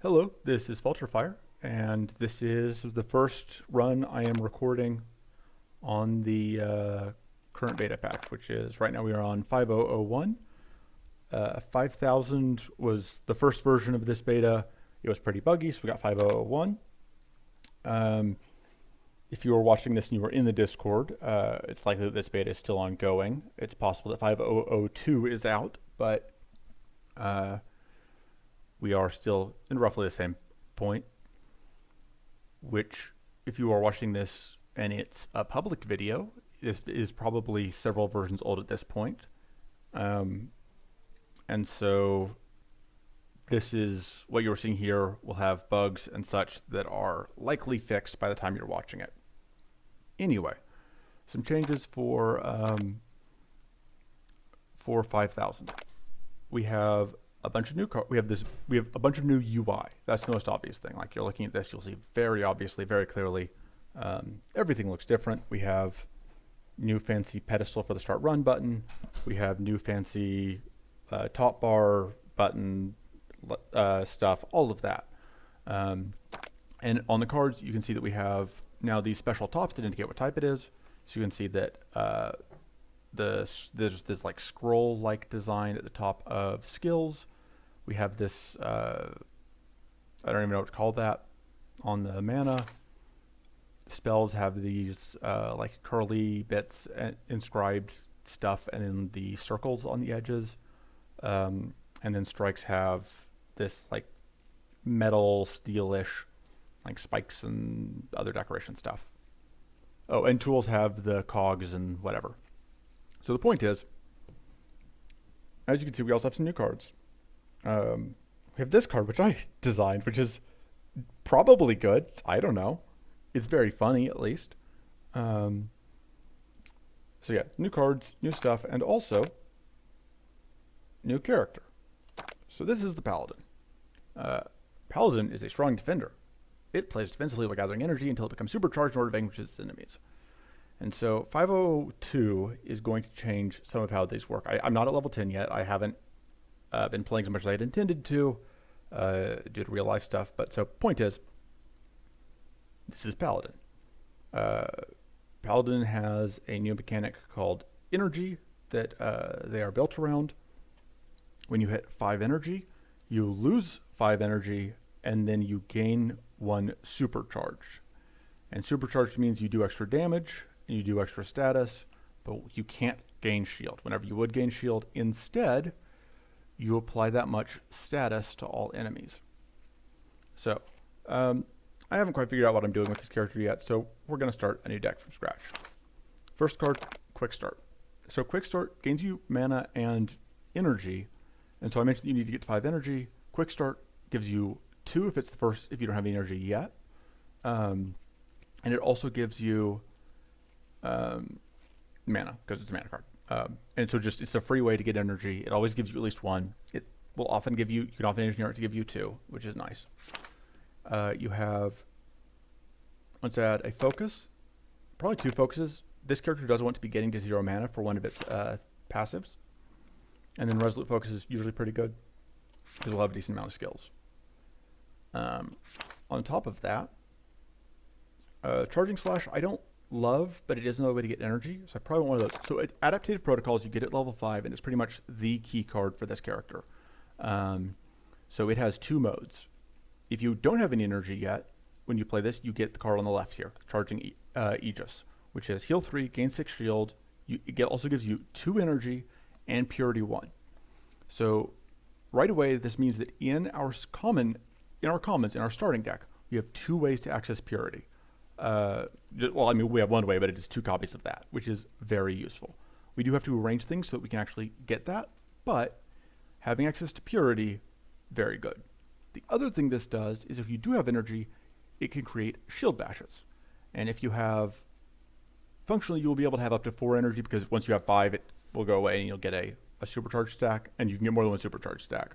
Hello, this is Vulturefire, and this is the first run I am recording on the current beta patch, which is right now we are on 5001. 5000 was the first version of this beta. It was pretty buggy, so we got 5001. If you were watching this and you were in the Discord, it's likely that this beta is still ongoing. It's possible that 5002 is out, but we are still in roughly the same point, which if you are watching this and it's a public video, this is probably several versions old at this point. And so this is what you're seeing here will have bugs and such that are likely fixed by the time you're watching it. Anyway, some changes for 5000. We have a bunch of new we have a bunch of new UI. That's the most obvious thing. Like you're looking at this, you'll see very obviously, very clearly, everything looks different. We have new fancy pedestal for the start run button. We have new fancy top bar button stuff, all of that. And on the cards, you can see that we have now these special tops that indicate what type it is. So you can see that there's this like scroll-like design at the top of skills. We have this, I don't even know what to call that, on the mana. Spells have these like curly bits and inscribed stuff, and then the circles on the edges. And then strikes have this like metal steelish like spikes and other decoration stuff. Oh, and tools have the cogs and whatever. So the point is, as you can see, we also have some new cards. We have this card, which I designed, which is probably good. I don't know. It's very funny, at least. So yeah, new cards, new stuff, and also new character. So this is the Paladin. Paladin is a strong defender. It plays defensively by gathering energy until it becomes supercharged in order to vanquish its enemies. And so 502 is going to change some of how these work. I'm not at level 10 yet. I haven't been playing as much as I had intended to due to real life stuff. But so point is, this is Paladin. Paladin has a new mechanic called energy that they are built around. When you hit 5 energy, you lose 5 energy, and then you gain 1 supercharge. And supercharged means you do extra damage, and you do extra status, but you can't gain shield. Whenever you would gain shield, instead, you apply that much status to all enemies. So, I haven't quite figured out what I'm doing with this character yet, so we're going to start a new deck from scratch. First card, Quick Start. So Quick Start gains you mana and energy, and so I mentioned that you need to get to 5 energy. Quick Start gives you 2 if it's the first, if you don't have any energy yet. And it also gives you mana, because it's a mana card. And so just, it's a free way to get energy. It always gives you at least 1. It will often give you, you can often engineer it to give you 2, which is nice. You have, let's add a focus, probably 2 focuses. This character does want to be getting to 0 mana for one of its passives. And then Resolute Focus is usually pretty good, because we'll have a decent amount of skills. On top of that, Charging Slash I don't love, but it is another way to get energy, so I probably want one of those. So at Adaptive Protocols, you get it level 5, and it's pretty much the key card for this character. So it has 2 modes. If you don't have any energy yet, when you play this, you get the card on the left here, Charging Aegis, which is heal 3, gain 6 shield. It also gives you 2 energy and purity 1. So right away, this means that in our commons, in our starting deck, we have 2 ways to access purity. Well, I mean, we have 1 way, but it is 2 copies of that, which is very useful. We do have to arrange things so that we can actually get that, but having access to purity, very good. The other thing this does is if you do have energy, it can create shield bashes. And if you have, functionally, you will be able to have up to 4 energy, because once you have 5, it will go away and you'll get a supercharged stack, and you can get more than 1 supercharged stack.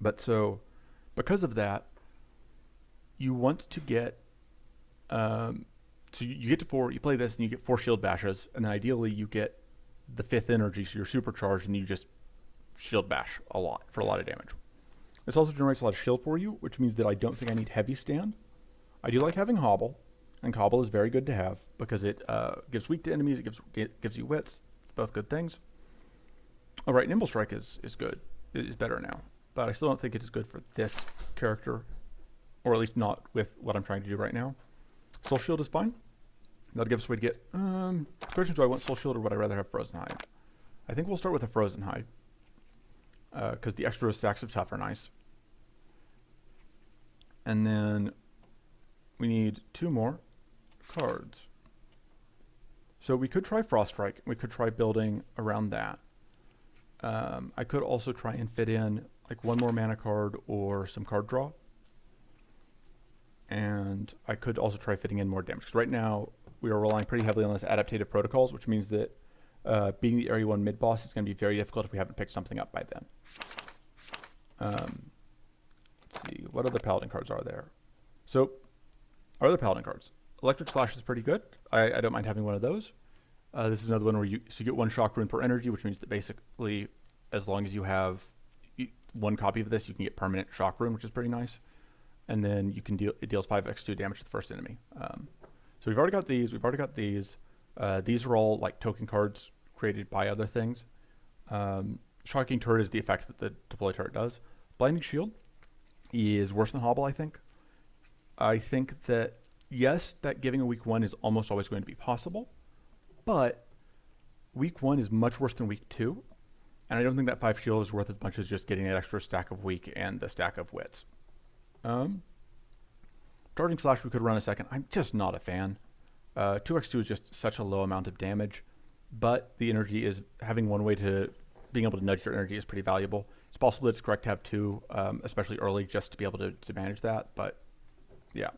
But so, because of that, you want to get, so you get to 4, you play this, and you get 4 shield bashes, and then ideally you get the 5th energy, so you're supercharged, and you just shield bash a lot for a lot of damage. This also generates a lot of shield for you, which means that I don't think I need heavy stand. I do like having hobble, and hobble is very good to have because it gives weak to enemies, it gives you wits. It's both good things. All right, nimble strike is good. It is better now, but I still don't think it is good for this character, or at least not with what I'm trying to do right now. Soul shield is fine. That'll give us a way to get. The question is, do I want soul shield or would I rather have frozen hide? I think we'll start with a frozen hide because the extra stacks of stuff are nice. And then we need 2 more cards. So we could try Frost Strike. We could try building around that. I could also try and fit in like 1 more mana card or some card draw. And I could also try fitting in more damage. Because right now we are relying pretty heavily on this adaptative protocols, which means that being the Area 1 mid boss is going to be very difficult if we haven't picked something up by then. Let's see, what other Paladin cards are there? So, our other Paladin cards. Electric Slash is pretty good. I don't mind having one of those. This is another one where you get 1 shock rune per energy, which means that basically, as long as you have 1 copy of this, you can get permanent shock rune, which is pretty nice. And then you can it deals 5x2 damage to the first enemy. So we've already got these. We've already got these. These are all like token cards created by other things. Shocking Turret is the effect that the deploy turret does. Blinding Shield is worse than Hobble, I think. I think that, yes, that giving a week 1 is almost always going to be possible, but week 1 is much worse than week 2, and I don't think that 5 shield is worth as much as just getting that extra stack of weak and the stack of wits. Charging Slash we could run a second. I'm just not a fan. 2x2 is just such a low amount of damage, but the energy is, having 1 way to being able to nudge your energy is pretty valuable. It's possible that it's correct to have 2, especially early, just to be able to manage that, but yeah.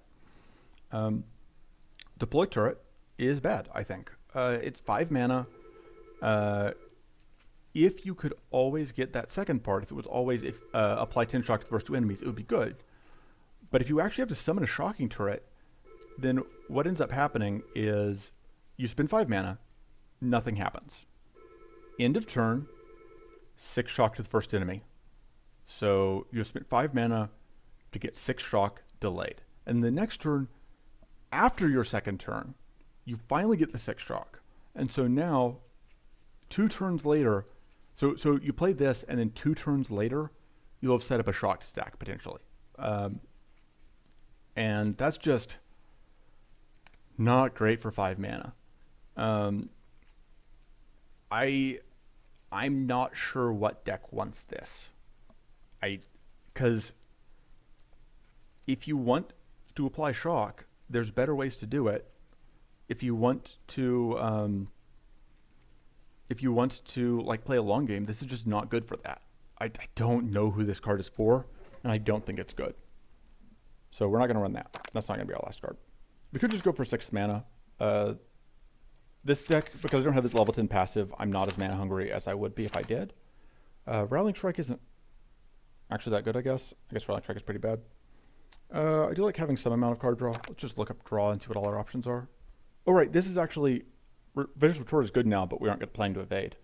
Deploy Turret is bad, I think. It's 5 mana. If you could always get that second part, if it was always apply 10 shock to the first 2 enemies, it would be good. But if you actually have to summon a Shocking Turret, then what ends up happening is you spend 5 mana, nothing happens. End of turn, 6 shock to the first enemy. So you spent 5 mana to get 6 shock delayed. And the next turn, after your second turn, you finally get the 6 shock. And so now, 2 turns later, so you play this, and then 2 turns later, you'll have set up a shock stack, potentially. And that's just not great for 5 mana. I'm not sure what deck wants this. Because if you want to apply shock, there's better ways to do it. If you want to like play a long game, this is just not good for that. I don't know who this card is for, and I don't think it's good. So we're not going to run that. That's not going to be our last card. We could just go for 6 mana. This deck, because I don't have this level 10 passive, I'm not as mana hungry as I would be if I did. Rallying Strike isn't actually that good, I guess. I guess Rallying Strike is pretty bad. I do like having some amount of card draw. Let's just look up draw and see what all our options are. Oh, right. This is actually... Vicious Retort is good now, but we aren't planning to evade.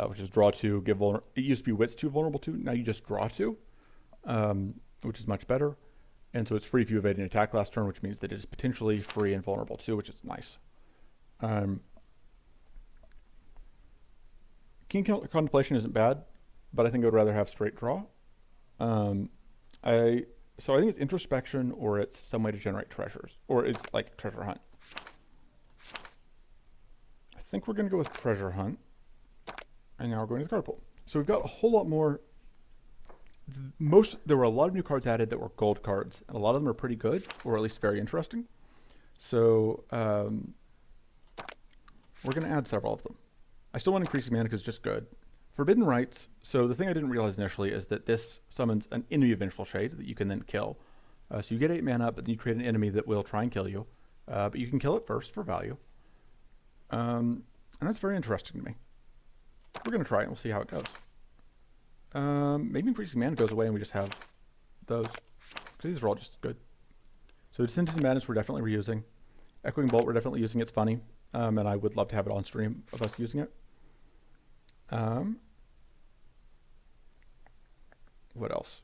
Which is draw 2, give vulnerable... It used to be wits 2, vulnerable 2. Now you just draw 2, which is much better. And so it's free if you evade an attack last turn, which means that it is potentially free and vulnerable 2, which is nice. Keen Contemplation isn't bad, but I think I would rather have straight draw. So I think it's Introspection, or it's some way to generate treasures, or it's like Treasure Hunt. I think we're going to go with Treasure Hunt, and now we're going to the card pool. So we've got a whole lot more. There were a lot of new cards added that were gold cards, and a lot of them are pretty good, or at least very interesting. So we're going to add several of them. I still want increasing mana because it's just good. Forbidden Rites. So the thing I didn't realize initially is that this summons an enemy of Vengeful Shade that you can then kill. So you get 8 mana, but then you create an enemy that will try and kill you. But you can kill it first for value. And that's very interesting to me. We're going to try it and we'll see how it goes. Maybe increasing mana goes away and we just have those. Because these are all just good. So Disinterested Madness we're definitely reusing. Echoing Bolt we're definitely using. It's funny. And I would love to have it on stream of us using it. What else?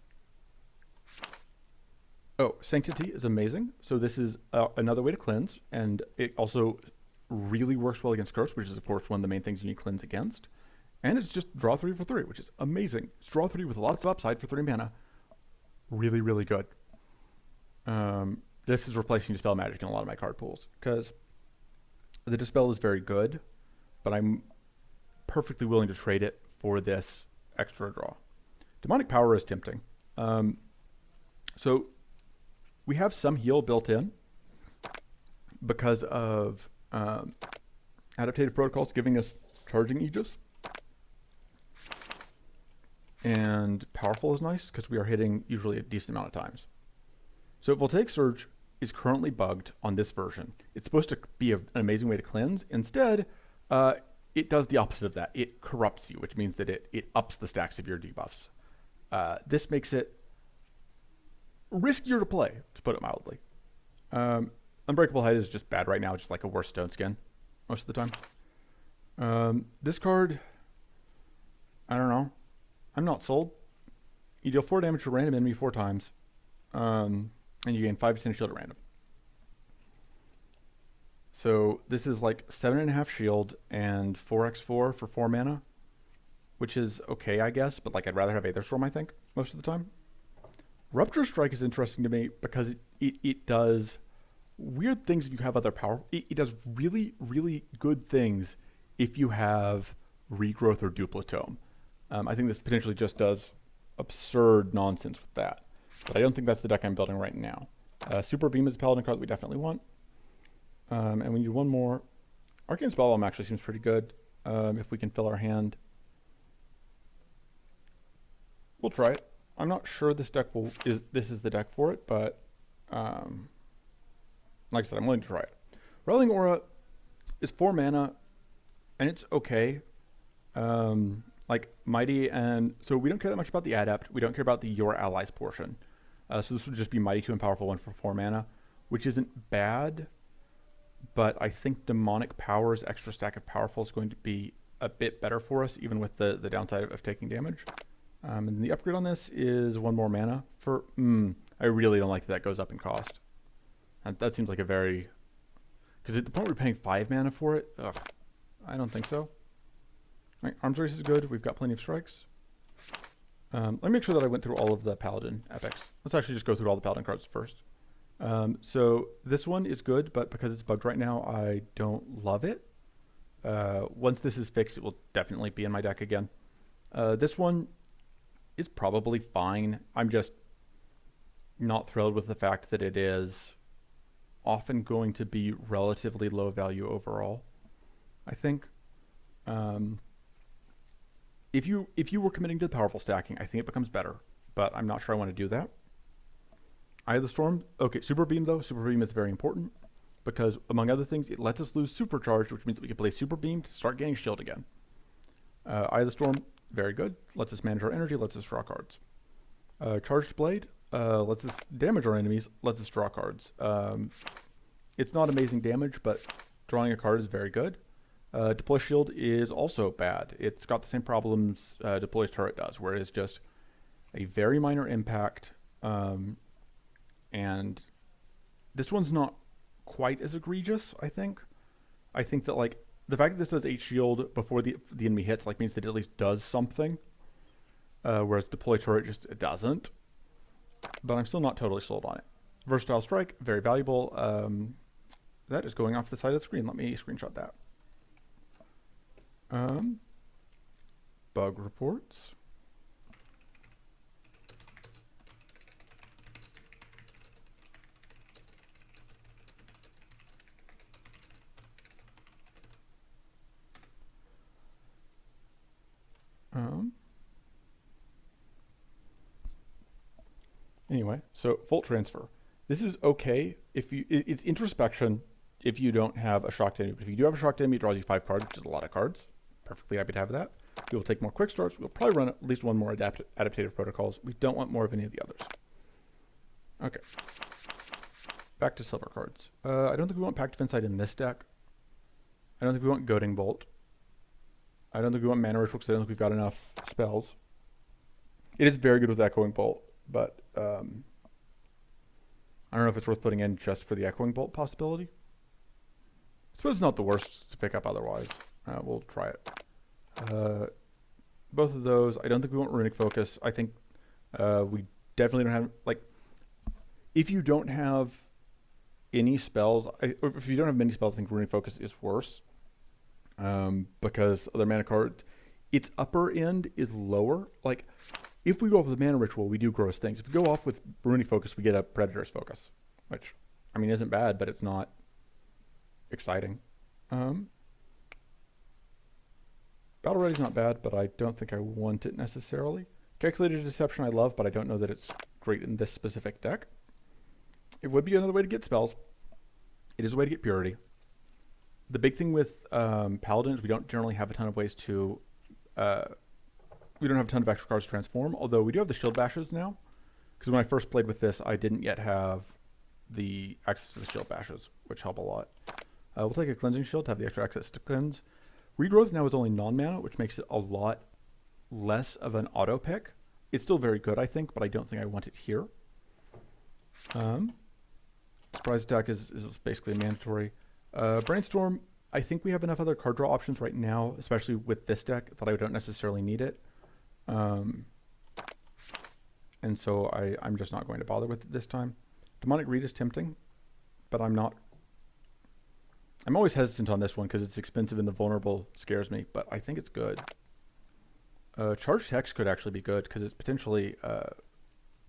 Oh, Sanctity is amazing. So this is another way to cleanse, and it also really works well against Curse, which is, of course, one of the main things you need cleanse against. And it's just draw 3 for 3, which is amazing. It's draw 3 with lots of upside for 3 mana. Really, really good. This is replacing Dispel Magic in a lot of my card pools, because the Dispel is very good, but I'm perfectly willing to trade it for this extra draw. Demonic Power is tempting. So we have some heal built in because of Adaptative Protocols giving us Charging Aegis. And Powerful is nice because we are hitting usually a decent amount of times. So Voltaic Surge is currently bugged on this version. It's supposed to be an amazing way to cleanse. Instead, it does the opposite of that. It corrupts you, which means that it ups the stacks of your debuffs. This makes it riskier to play, to put it mildly. Unbreakable Head is just bad right now, just like a worse Stone Skin most of the time. This card, I don't know. I'm not sold. You deal 4 damage to random enemy 4 times, and you gain 5 to 10 shield at random. So this is like 7.5 shield and 4x4 for 4 mana, which is okay, I guess, but like I'd rather have Aether Storm, I think, most of the time. Rupture Strike is interesting to me because it does weird things if you have other power. It does really, really good things if you have Regrowth or Duplicitome. I think this potentially just does absurd nonsense with that. But I don't think that's the deck I'm building right now. Super Beam is a Paladin card that we definitely want. And we need one more. Arcane Spellbomb actually seems pretty good. If we can fill our hand. We'll try it. I'm not sure this deck this is the deck for it, but like I said, I'm willing to try it. Rallying Aura is 4 mana, and it's okay. Like Mighty, and so we don't care that much about the Adept. We don't care about the Your Allies portion. So this would just be Mighty 2 and Powerful 1 for 4 mana, which isn't bad, but I think Demonic Power's extra stack of Powerful is going to be a bit better for us, even with the downside of taking damage. And the upgrade on this is 1 more mana for, I really don't like that goes up in cost. And that seems like a very, because at the point we're paying 5 mana for it, I don't think so. All right, Arms Race is good. We've got plenty of strikes. Let me make sure that I went through all of the Paladin epics. Let's actually just go through all the Paladin cards first. So this one is good, but because it's bugged right now, I don't love it. Once this is fixed, it will definitely be in my deck again. This one is probably fine. I'm just not thrilled with the fact that it is often going to be relatively low value overall, I think. If you were committing to the powerful stacking, I think it becomes better, but I'm not sure I want to do that. Eye of the Storm. Okay, Super Beam though. Super Beam is very important because, among other things, it lets us lose Supercharge, which means that we can play Super Beam to start getting shield again. Eye of the Storm, very good. Lets us manage our energy, lets us draw cards. Charged Blade lets us damage our enemies, lets us draw cards. It's not amazing damage, but drawing a card is very good. Deploy Shield is also bad. It's got the same problems Deploy Turret does, where it is just a very minor impact. And this one's not quite as egregious, I think. I think that like the fact that this does 8 shield before the enemy hits like means that it at least does something. Whereas Deploy Turret just doesn't. But I'm still not totally sold on it. Versatile Strike, very valuable. That is going off the side of the screen. Let me screenshot that. Bug reports. Anyway, so Volt Transfer. This is okay if you, it's introspection if you don't have a shocked enemy. But if you do have a shocked enemy, it draws you 5 cards, which is a lot of cards. Perfectly happy to have that. We will take more quick starts. We'll probably run at least 1 more adaptative protocols. We don't want more of any of the others. Okay. Back to silver cards. I don't think we want Pact of Insight in this deck. I don't think we want Goading Bolt. I don't think we want Mana Ritual because I don't think we've got enough spells. It is very good with Echoing Bolt, but I don't know if it's worth putting in just for the Echoing Bolt possibility. I suppose it's not the worst to pick up otherwise. We'll try it. Both of those, I don't think we want Runic Focus. I think we definitely don't have, like, if you don't have any spells, if you don't have many spells, I think Runic Focus is worse. Because other mana cards, its upper end is lower. Like, if we go off with Mana Ritual, we do gross things. If we go off with Runic Focus, we get a Predator's Focus, which, I mean, isn't bad, but it's not exciting. Battle Ready's not bad, but I don't think I want it necessarily. Calculated Deception I love, but I don't know that it's great in this specific deck. It would be another way to get spells. It is a way to get Purity. The big thing with Paladin is we don't generally have a ton of ways to... we don't have a ton of extra cards to transform, although we do have the Shield Bashes now. Because when I first played with this, I didn't yet have the access to the Shield Bashes, which help a lot. We'll take a Cleansing Shield to have the extra access to cleanse. Regrowth now is only non-mana, which makes it a lot less of an auto pick. It's still very good, I think, but I don't think I want it here. Surprise Attack is basically mandatory. Brainstorm, I think we have enough other card draw options right now, especially with this deck, that I don't necessarily need it. And so I'm just not going to bother with it this time. Demonic Reed is tempting, but I'm always hesitant on this one because it's expensive and the vulnerable scares me, but I think it's good. Charged Hex could actually be good because it's potentially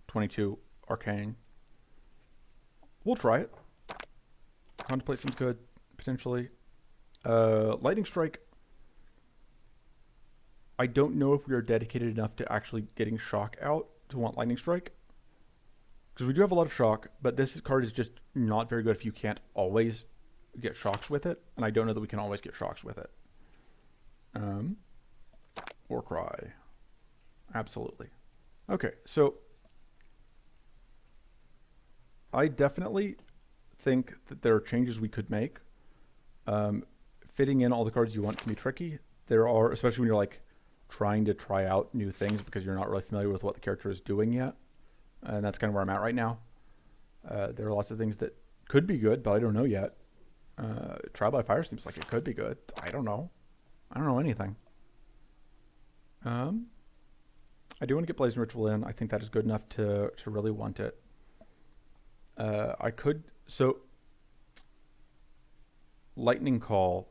22 Arcane. We'll try it. Contemplate seems good, potentially. Lightning Strike. I don't know if we are dedicated enough to actually getting Shock out to want Lightning Strike. Because we do have a lot of Shock, but this card is just not very good if you can't always get Shocks with it. And I don't know that we can always get Shocks with it. Warcry. Absolutely. Okay, so I definitely think that there are changes we could make. Fitting in all the cards you want can be tricky. There are, especially when you're like trying to try out new things because you're not really familiar with what the character is doing yet. And that's kind of where I'm at right now. There are lots of things that could be good, but I don't know yet. Trial by Fire seems like it could be good. I don't know. I don't know anything. I do want to get Blazing Ritual in. I think that is good enough to really want it. I could... So, Lightning Call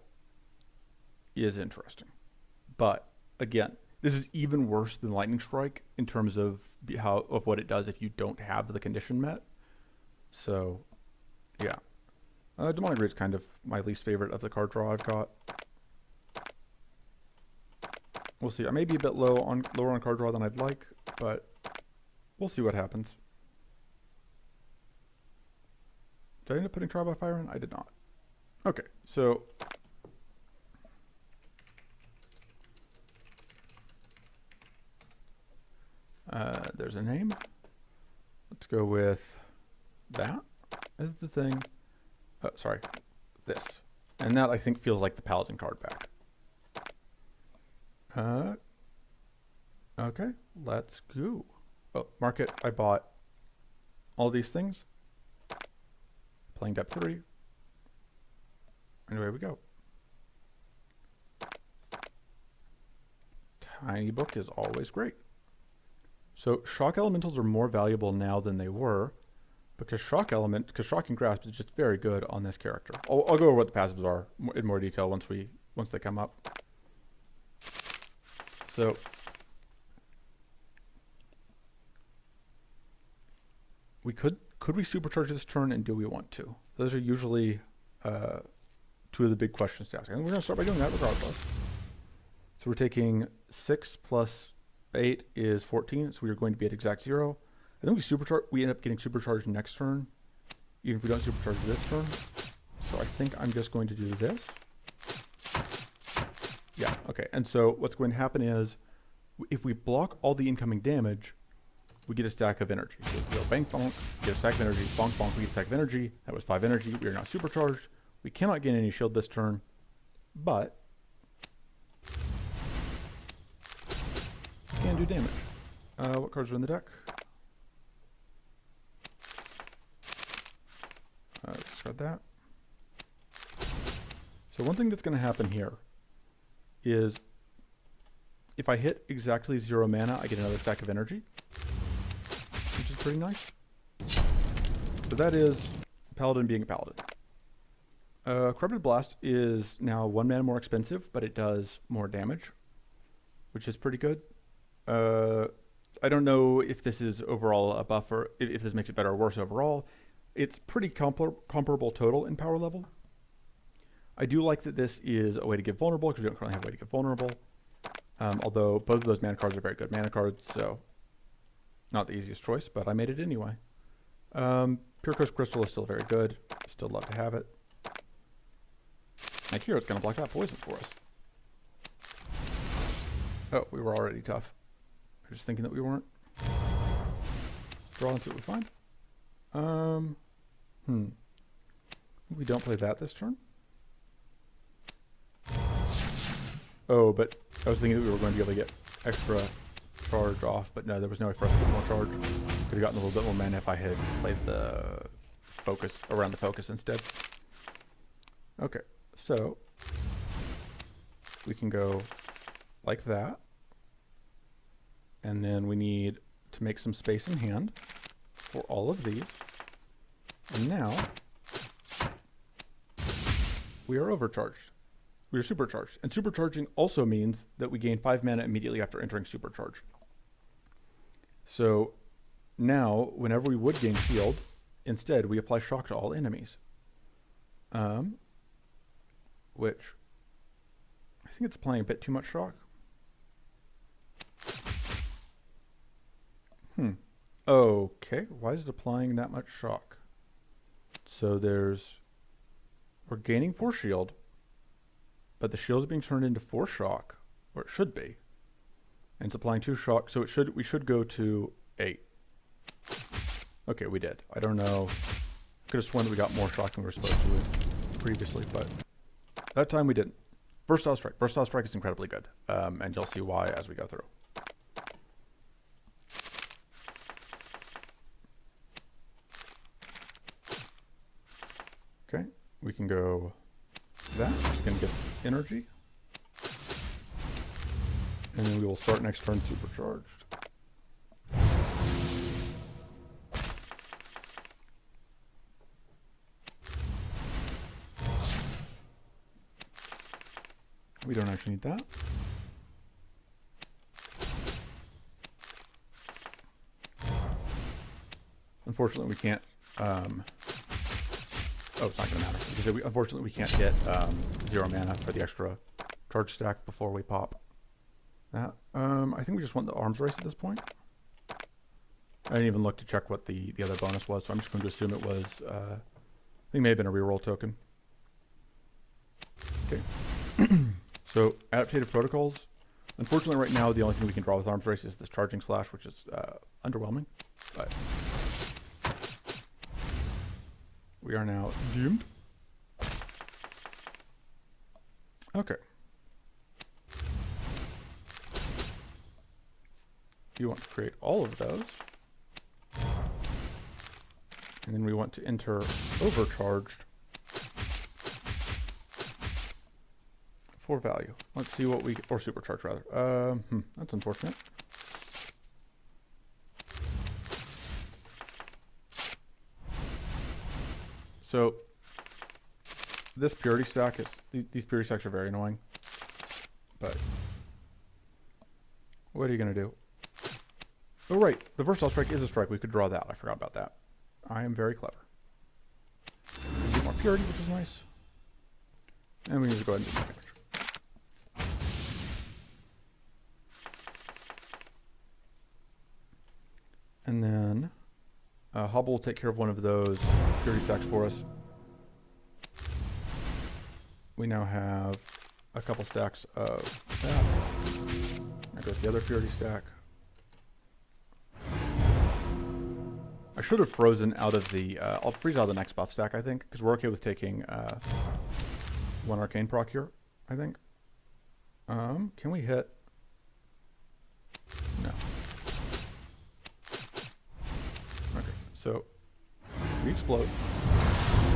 is interesting. But, again, this is even worse than Lightning Strike in terms of what it does if you don't have the condition met. So, yeah. Demonic Reed is kind of my least favorite of the card draw I've got. We'll see. I may be a bit lower on card draw than I'd like, but we'll see what happens. Did I end up putting Trial by Fire in? I did not. Okay, so there's a name. Let's go with that as the thing. Oh, sorry, this. And that I think feels like the Paladin card back. Okay, let's go. Oh, market, I bought all these things. Playing depth 3. And away we go. Tiny book is always great. So Shock Elementals are more valuable now than they were because Shock and Grasp is just very good on this character. I'll go over what the passives are in more detail once they come up. So we could we supercharge this turn, and do we want to? Those are usually two of the big questions to ask. And we're going to start by doing that regardless. So we're taking 6 plus 8 is 14, so we are going to be at exact 0. I think we end up getting supercharged next turn, even if we don't supercharge this turn. So I think I'm just going to do this. Yeah, okay. And so what's going to happen is, if we block all the incoming damage, we get a stack of energy. So we go bank bonk, get a stack of energy, bonk bonk, we get a stack of energy. That was 5 energy. We are now supercharged. We cannot gain any shield this turn, but can do damage. What cards are in the deck? Discard that. So one thing that's going to happen here is if I hit exactly 0 mana, I get another stack of energy, which is pretty nice. So that is Paladin being a Paladin. Corrupted Blast is now 1 mana more expensive, but it does more damage, which is pretty good. I don't know if this is overall a buff or if this makes it better or worse overall. It's pretty comparable total in power level. I do like that this is a way to give vulnerable, because we don't currently have a way to give vulnerable. Although both of those mana cards are very good mana cards, so not the easiest choice, but I made it anyway. Pure Coast Crystal is still very good. Still love to have it. Like here, it's going to block that poison for us. Oh, we were already tough. I was just thinking that we weren't. Draw and see what we find. We don't play that this turn. Oh, but I was thinking that we were going to be able to get extra charge off, but no, there was no way for us to get more charge. Could have gotten a little bit more mana if I had played the focus around the focus instead. Okay, so we can go like that. And then we need to make some space in hand for all of these. And now we are overcharged. We are supercharged. And supercharging also means that we gain 5 mana immediately after entering supercharge. So now, whenever we would gain shield, instead we apply shock to all enemies. Which I think it's applying a bit too much shock. Okay, why is it applying that much shock? So we're gaining 4 shield, but the shield is being turned into 4 shock, or it should be. And it's applying 2 shock, so we should go to 8. Okay, we did. I don't know. Could have sworn that we got more shock than we were supposed to previously, but that time we didn't. Versatile Strike. Versatile Strike is incredibly good, and you'll see why as we go through. Okay, we can go that. It's going to get energy. And then we will start next turn supercharged. We don't actually need that. Unfortunately, we can't. Oh, it's not going to matter. Because unfortunately, we can't get 0 mana for the extra charge stack before we pop that. I think we just want the arms race at this point. I didn't even look to check what the other bonus was, so I'm just going to assume it was, I think it may have been a reroll token. Okay. So, adaptative protocols. Unfortunately, right now, the only thing we can draw with arms race is this charging slash, which is underwhelming. But we are now doomed. Okay. You want to create all of those. And then we want to enter overcharged for value. Let's see what or supercharged rather. That's unfortunate. So this purity stack these purity stacks are very annoying. But what are you gonna do? Oh right, the versatile strike is a strike. We could draw that. I forgot about that. I am very clever. Get more purity, which is nice. And we need to go ahead and do damage. And then Hobble will take care of one of those purity stacks for us. We now have a couple stacks of that. There goes the other purity stack. I should have frozen out of the, I'll freeze out of the next buff stack, I think, because we're okay with taking 1 arcane proc here, I think. Can we hit? No. Okay, so we explode.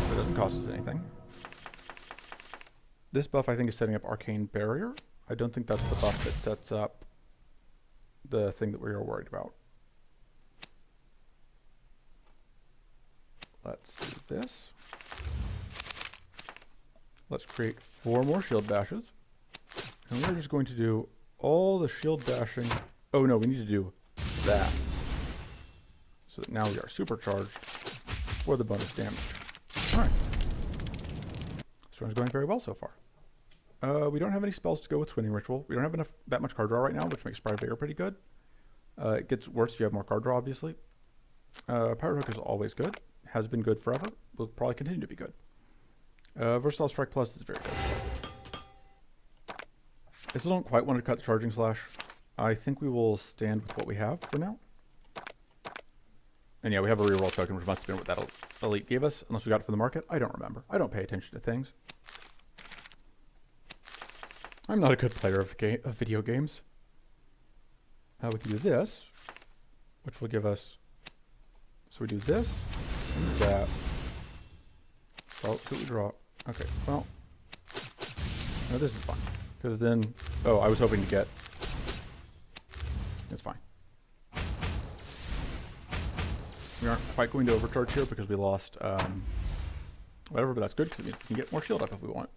So it doesn't cost us anything. This buff, I think, is setting up Arcane Barrier. I don't think that's the buff that sets up the thing that we were worried about. Let's do this. Let's create 4 more shield bashes. And we're just going to do all the shield bashing. Oh no, we need to do that. So that now we are supercharged for the bonus damage. Alright. This run's going very well so far. We don't have any spells to go with Twinning Ritual. We don't have that much card draw right now, which makes Pride Vigor pretty good. It gets worse if you have more card draw, obviously. Pirate Hook is always good. Has been good forever. Will probably continue to be good. Versatile Strike Plus is very good. I still don't quite want to cut the Charging Slash. I think we will stand with what we have for now. And yeah, we have a reroll token, which must have been what that elite gave us, unless we got it from the market. I don't remember. I don't pay attention to things. I'm not a good player of video games. We can do this, which will give us... So we do this, and that. Oh, so we draw. Okay, well... No, this is fine. Because then... Oh, I was hoping to get... It's fine. We aren't quite going to overcharge here because we lost... whatever, but that's good because it means we can get more shield up if we want.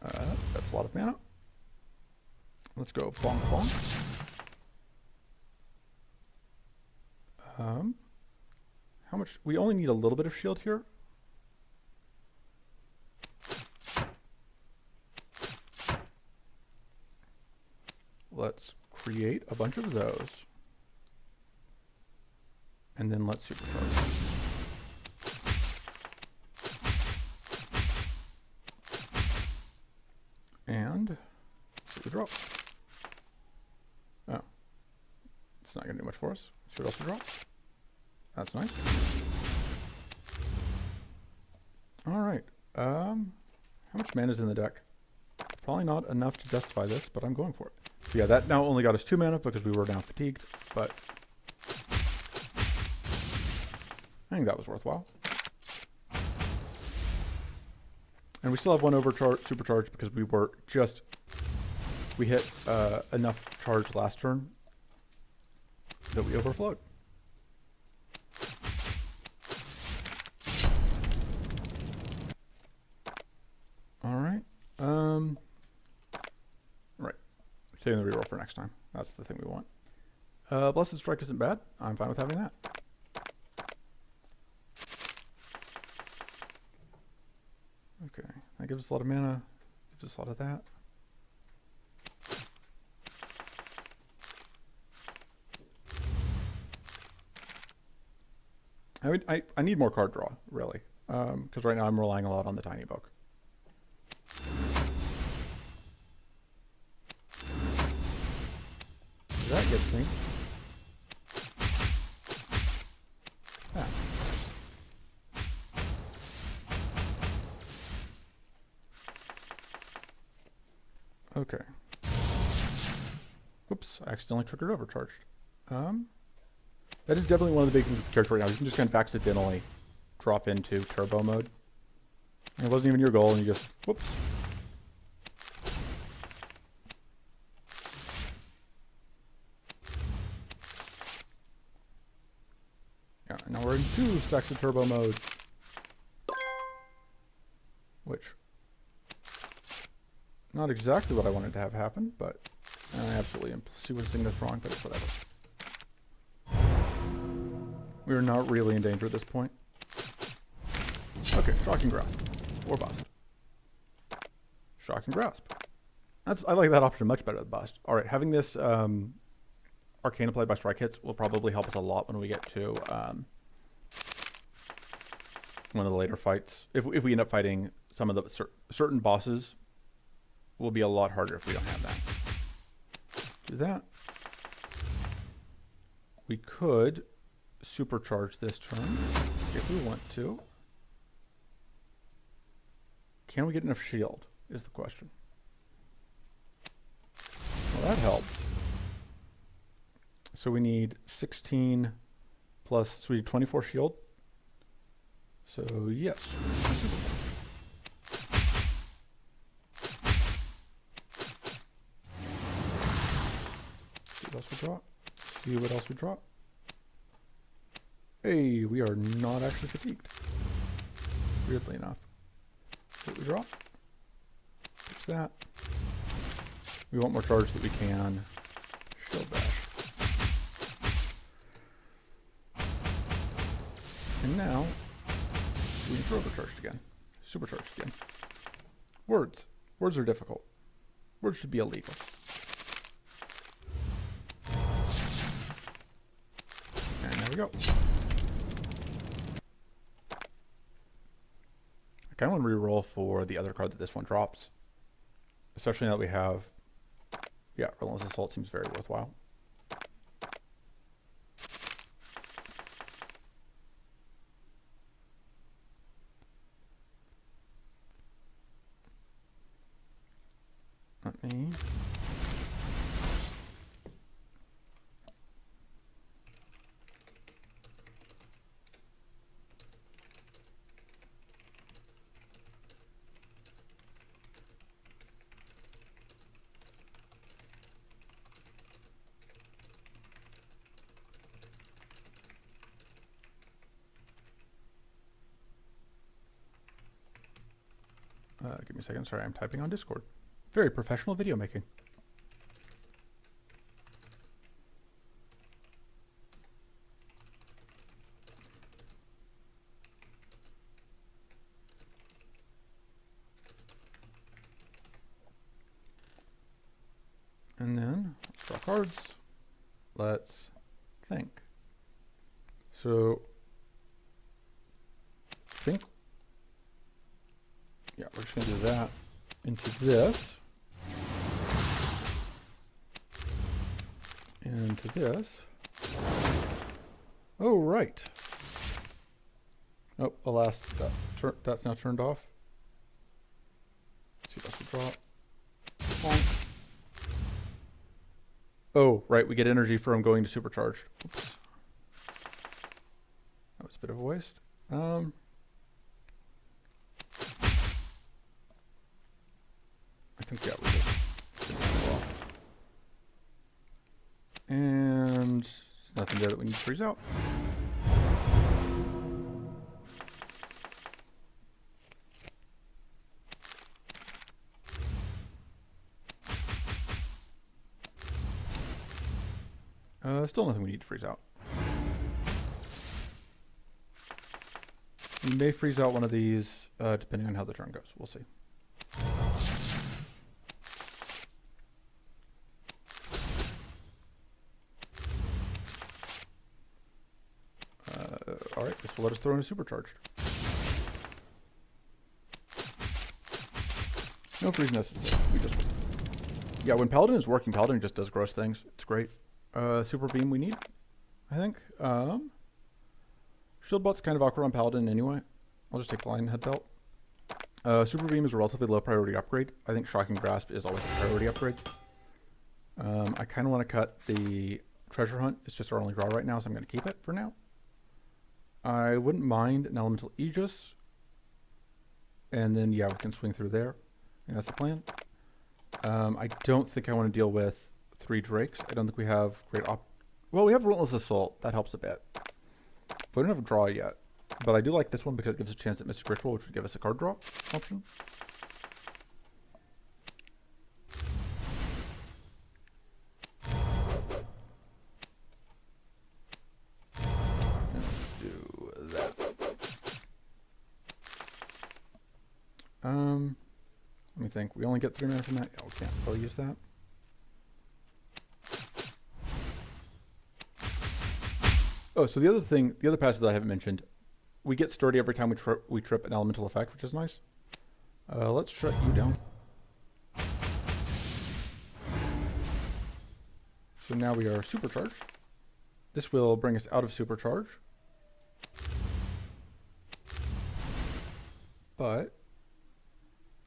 That's a lot of mana. Let's go bonk bonk. How much? We only need a little bit of shield here. Let's create a bunch of those. And then let's supercharge. And we drop. Oh. It's not going to do much for us. See what else we drop. That's nice. Alright. How much mana is in the deck? Probably not enough to justify this, but I'm going for it. So yeah, that now only got us 2 mana because we were now fatigued, but I think that was worthwhile. And we still have one supercharge because we hit enough charge last turn that we overflowed. Alright. Right. Saving the reroll for next time. That's the thing we want. Blessed Strike isn't bad. I'm fine with having that. Okay. That gives us a lot of mana. Gives us a lot of that. I need more card draw, really. Because right now I'm relying a lot on the Tiny Book. That gets me. Ah. Okay. Oops, I accidentally triggered overcharged. That is definitely one of the big things with the character right now. You can just kind of accidentally drop into turbo mode. And it wasn't even your goal, and you just, whoops. Yeah, now we're in 2 stacks of turbo mode. Which, not exactly what I wanted to have happen, but I absolutely am seeing this wrong, but it's whatever. We are not really in danger at this point. Okay, Shocking Grasp. Or Bust. Shocking Grasp. I like that option much better than Bust. Alright, having this Arcane applied by strike hits will probably help us a lot when we get to one of the later fights. If we end up fighting some of the certain bosses, will be a lot harder if we don't have that. Do that. We could supercharge this turn if we want to. Can we get enough shield is the question. Well, that helped. So we need 16 plus, so we need 24 shield. So yes. See what else we draw. See what else we draw. Hey, we are not actually fatigued. Weirdly enough. See what we draw. Fix that. We want more charge that we can shield bash. And now we need to overcharged again. Supercharged again. Words. Words are difficult. Words should be illegal. And there we go. I kind of want to reroll for the other card that this one drops. Especially now that we have... Yeah, Relentless Assault seems very worthwhile. Let me... give me a second. Sorry, I'm typing on Discord. Very professional video making. And then let's draw cards. Let's think. So think. Yeah, we're just gonna do that into this. Into this. Oh, right. Oh, alas, that's now turned off. Let's see if I can draw. Oh, right, we get energy from going to supercharged. Oops. That was a bit of a waste. I think, yeah, we did. And there's nothing there that we need to freeze out. Still nothing we need to freeze out. We may freeze out one of these depending on how the turn goes. We'll see. All right, this will let us throw in a supercharged. No freeze necessary. We just, yeah, when Paladin is working, Paladin just does gross things. It's great. Super beam we need, I think. Shield bot's kind of awkward on Paladin anyway. I'll just take the line head belt. Super beam is a relatively low priority upgrade. I think shocking grasp is always a priority upgrade. I kind of want to cut the treasure hunt. It's just our only draw right now, so I'm going to keep it for now. I wouldn't mind an elemental aegis, and then yeah, we can swing through there. I think that's the plan. I don't think I want to deal with 3 drakes. I don't think we have great well, we have Relentless Assault. That helps a bit. We don't have a draw yet, but I do like this one because it gives us a chance at Mystic Ritual, which would give us a card draw option. Let's do that. Let me think. We only get 3 mana from that. Yeah, we can't really use that. Oh, so the other thing, the other passive that I haven't mentioned, we get sturdy every time we trip an elemental effect, which is nice. Let's shut you down. So now we are supercharged. This will bring us out of supercharge. But,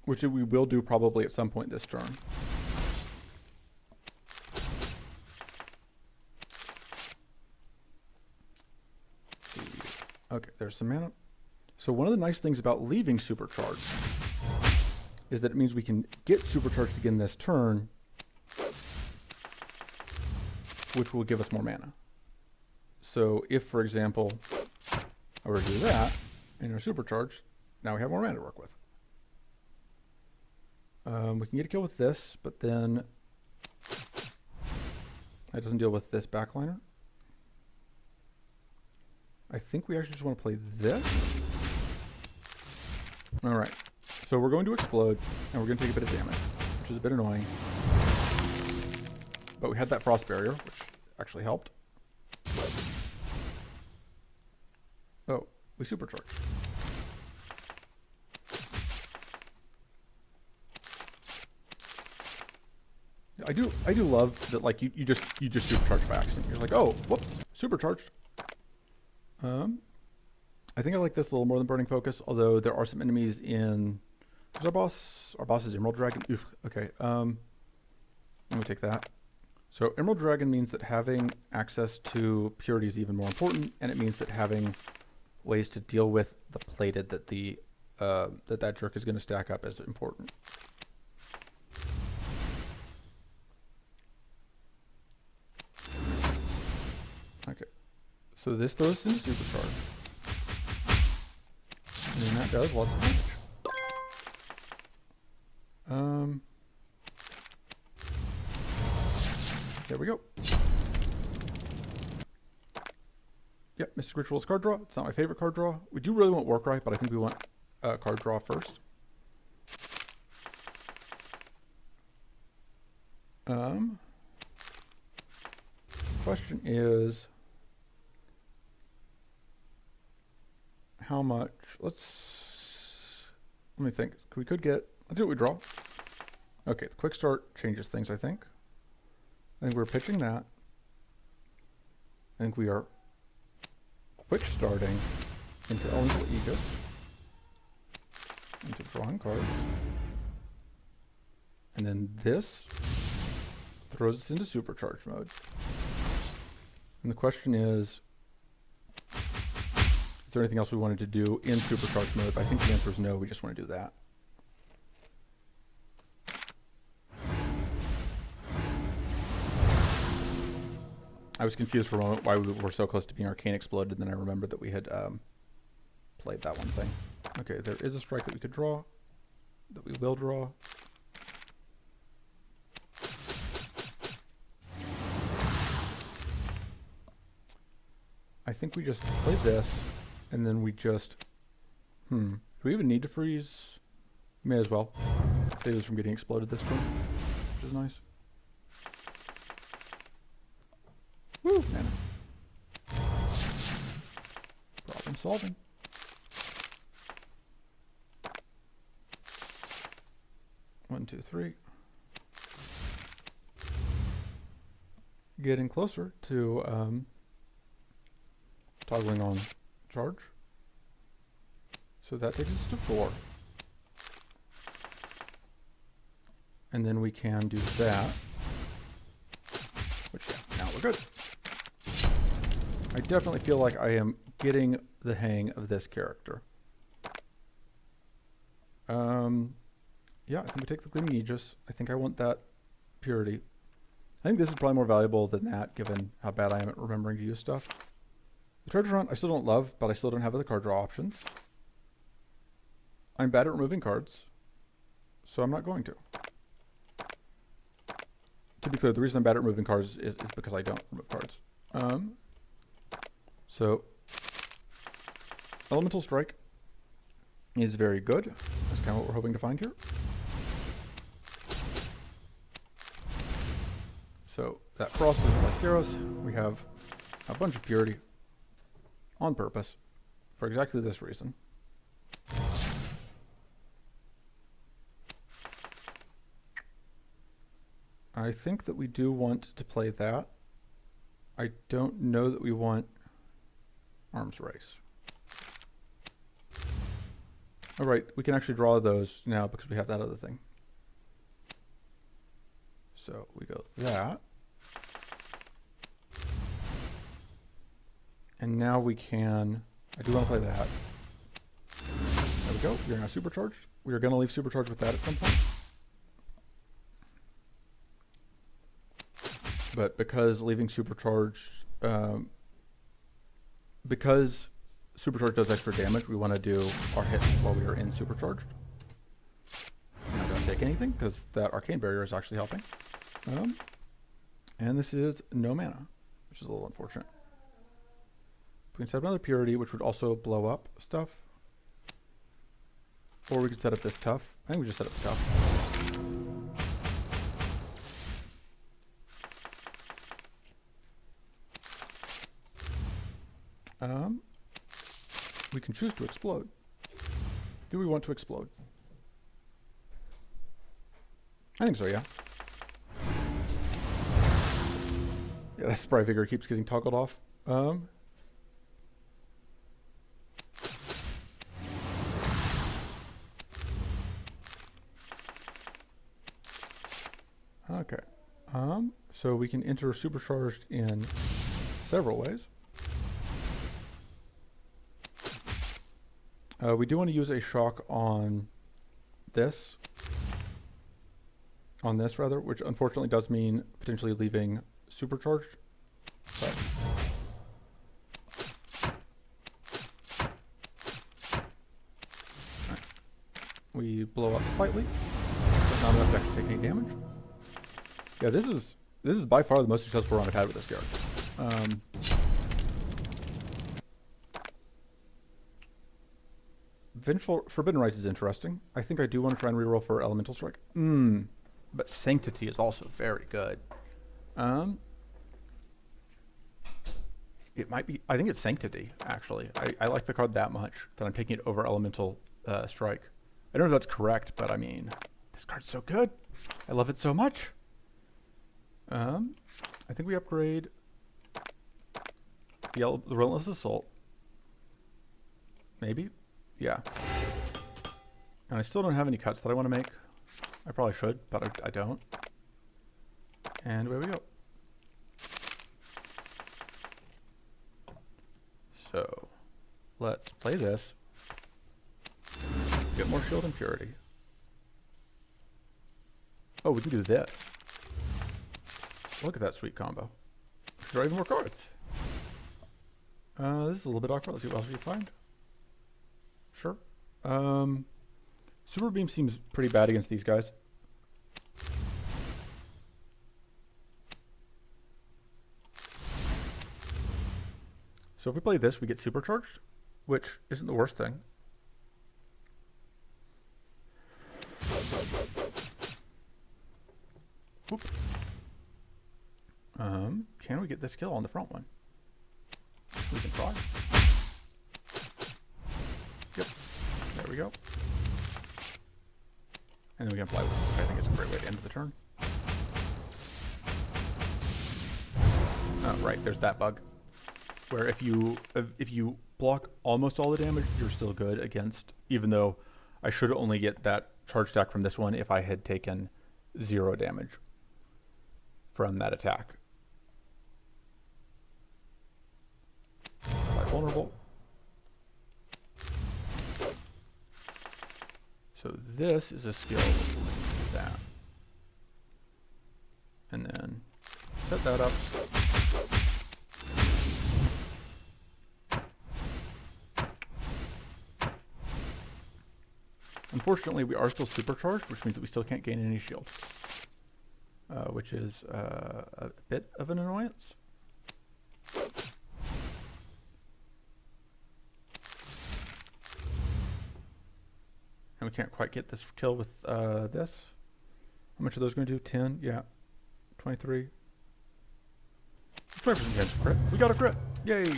which we will do probably at some point this turn. Okay, there's some mana. So one of the nice things about leaving supercharged is that it means we can get supercharged again this turn, which will give us more mana. So if, for example, I were to do that and are supercharged, now we have more mana to work with. We can get a kill with this, but then that doesn't deal with this backliner. I think we actually just want to play this. All right, so we're going to explode, and we're going to take a bit of damage, which is a bit annoying. But we had that frost barrier, which actually helped. Oh, we supercharged. I do love that, like, you just supercharge by accident. You're like, oh, whoops, supercharged. I think I like this a little more than Burning Focus, although there are some enemies in... Who's our boss? Our boss is Emerald Dragon. Oof, okay, let me take that. So Emerald Dragon means that having access to purity is even more important, and it means that having ways to deal with the plated that that jerk is going to stack up is important. Okay, so this throws us into supercharge. And then that does lots of damage. There we go. Yep, Mystic Ritual's card draw. It's not my favorite card draw. We do really want Warcry, but I think we want card draw first. Question is, how much? Let me think. We could get, let's do what we draw. Okay, the quick start changes things, I think. I think we're pitching that. I think we are quick starting into Elemental Aegis, into drawing cards. And then this throws us into supercharge mode. And the question is there anything else we wanted to do in supercharge mode? I think the answer is no, we just want to do that. I was confused for a moment why we were so close to being Arcane Exploded, and then I remembered that we had played that one thing. Okay, there is a strike that we could draw, that we will draw. I think we just play this, and then we just... do we even need to freeze? May as well. Save us from getting exploded this turn, which is nice. Woo! Mana. Problem solving. One, two, three. Getting closer to toggling on charge. So that takes us to 4. And then we can do that. Which, yeah, now we're good. I definitely feel like I am getting the hang of this character. Yeah, I think we take the Gleaming Aegis. I think I want that purity. I think this is probably more valuable than that, given how bad I am at remembering to use stuff. The treasure hunt I still don't love, but I still don't have the card draw options. I'm bad at removing cards, so I'm not going to. To be clear, the reason I'm bad at removing cards is because I don't remove cards. So, Elemental Strike is very good. That's kind of what we're hoping to find here. So, that Frost is Mascaros. We have a bunch of purity on purpose for exactly this reason. I think that we do want to play that. I don't know that we want Arms Race. All right, we can actually draw those now because we have that other thing. So we go that. And now we can I do want to play that. There we go. We are now supercharged. We are going to leave supercharged with that at some point. But because leaving supercharged, because supercharged does extra damage, we want to do our hits while we are in supercharged. I'm not going to take anything because that arcane barrier is actually helping. And this is no mana, which is a little unfortunate. We can set up another purity, which would also blow up stuff. Or we could set up this tough. I think we just set up tough. We can choose to explode. Do we want to explode? I think so, yeah. Yeah, that spry vigor keeps getting toggled off. Okay. So we can enter supercharged in several ways. We do want to use a shock on this. On this, rather, which unfortunately does mean potentially leaving supercharged. But right. We blow up slightly, but not enough to actually take any damage. Yeah, this is by far the most successful run I've had with this character. Vengeful Forbidden Rites is interesting. I think I do want to try and reroll for Elemental Strike. But Sanctity is also very good. It might be, I think it's Sanctity, actually. I like the card that much that I'm taking it over Elemental Strike. I don't know if that's correct, but I mean, this card's so good. I love it so much. I think we upgrade the Relentless Assault. Maybe? Yeah. And I still don't have any cuts that I want to make. I probably should, but I don't. And away we go. So, let's play this. Get more shield and purity. Oh, we can do this. Look at that sweet combo. Draw even more cards. This is a little bit awkward. Let's see what else we can find. Sure. Super Beam seems pretty bad against these guys. So if we play this, we get supercharged, which isn't the worst thing. Whoop. Can we get this kill on the front one? We can try. Yep. There we go. And then we can fly with it. I think it's a great way to end the turn. Oh, right, there's that bug. Where if you block almost all the damage, you're still good against, even though I should only get that charge stack from this one if I had taken 0 damage from that attack. Quite vulnerable. So this is a skill with that. And then set that up. Unfortunately, we are still supercharged, which means that we still can't gain any shield, which is a bit of an annoyance. And we can't quite get this kill with this. How much are those going to do? 10? Yeah. 23. 20% chance of crit. We got a crit! Yay!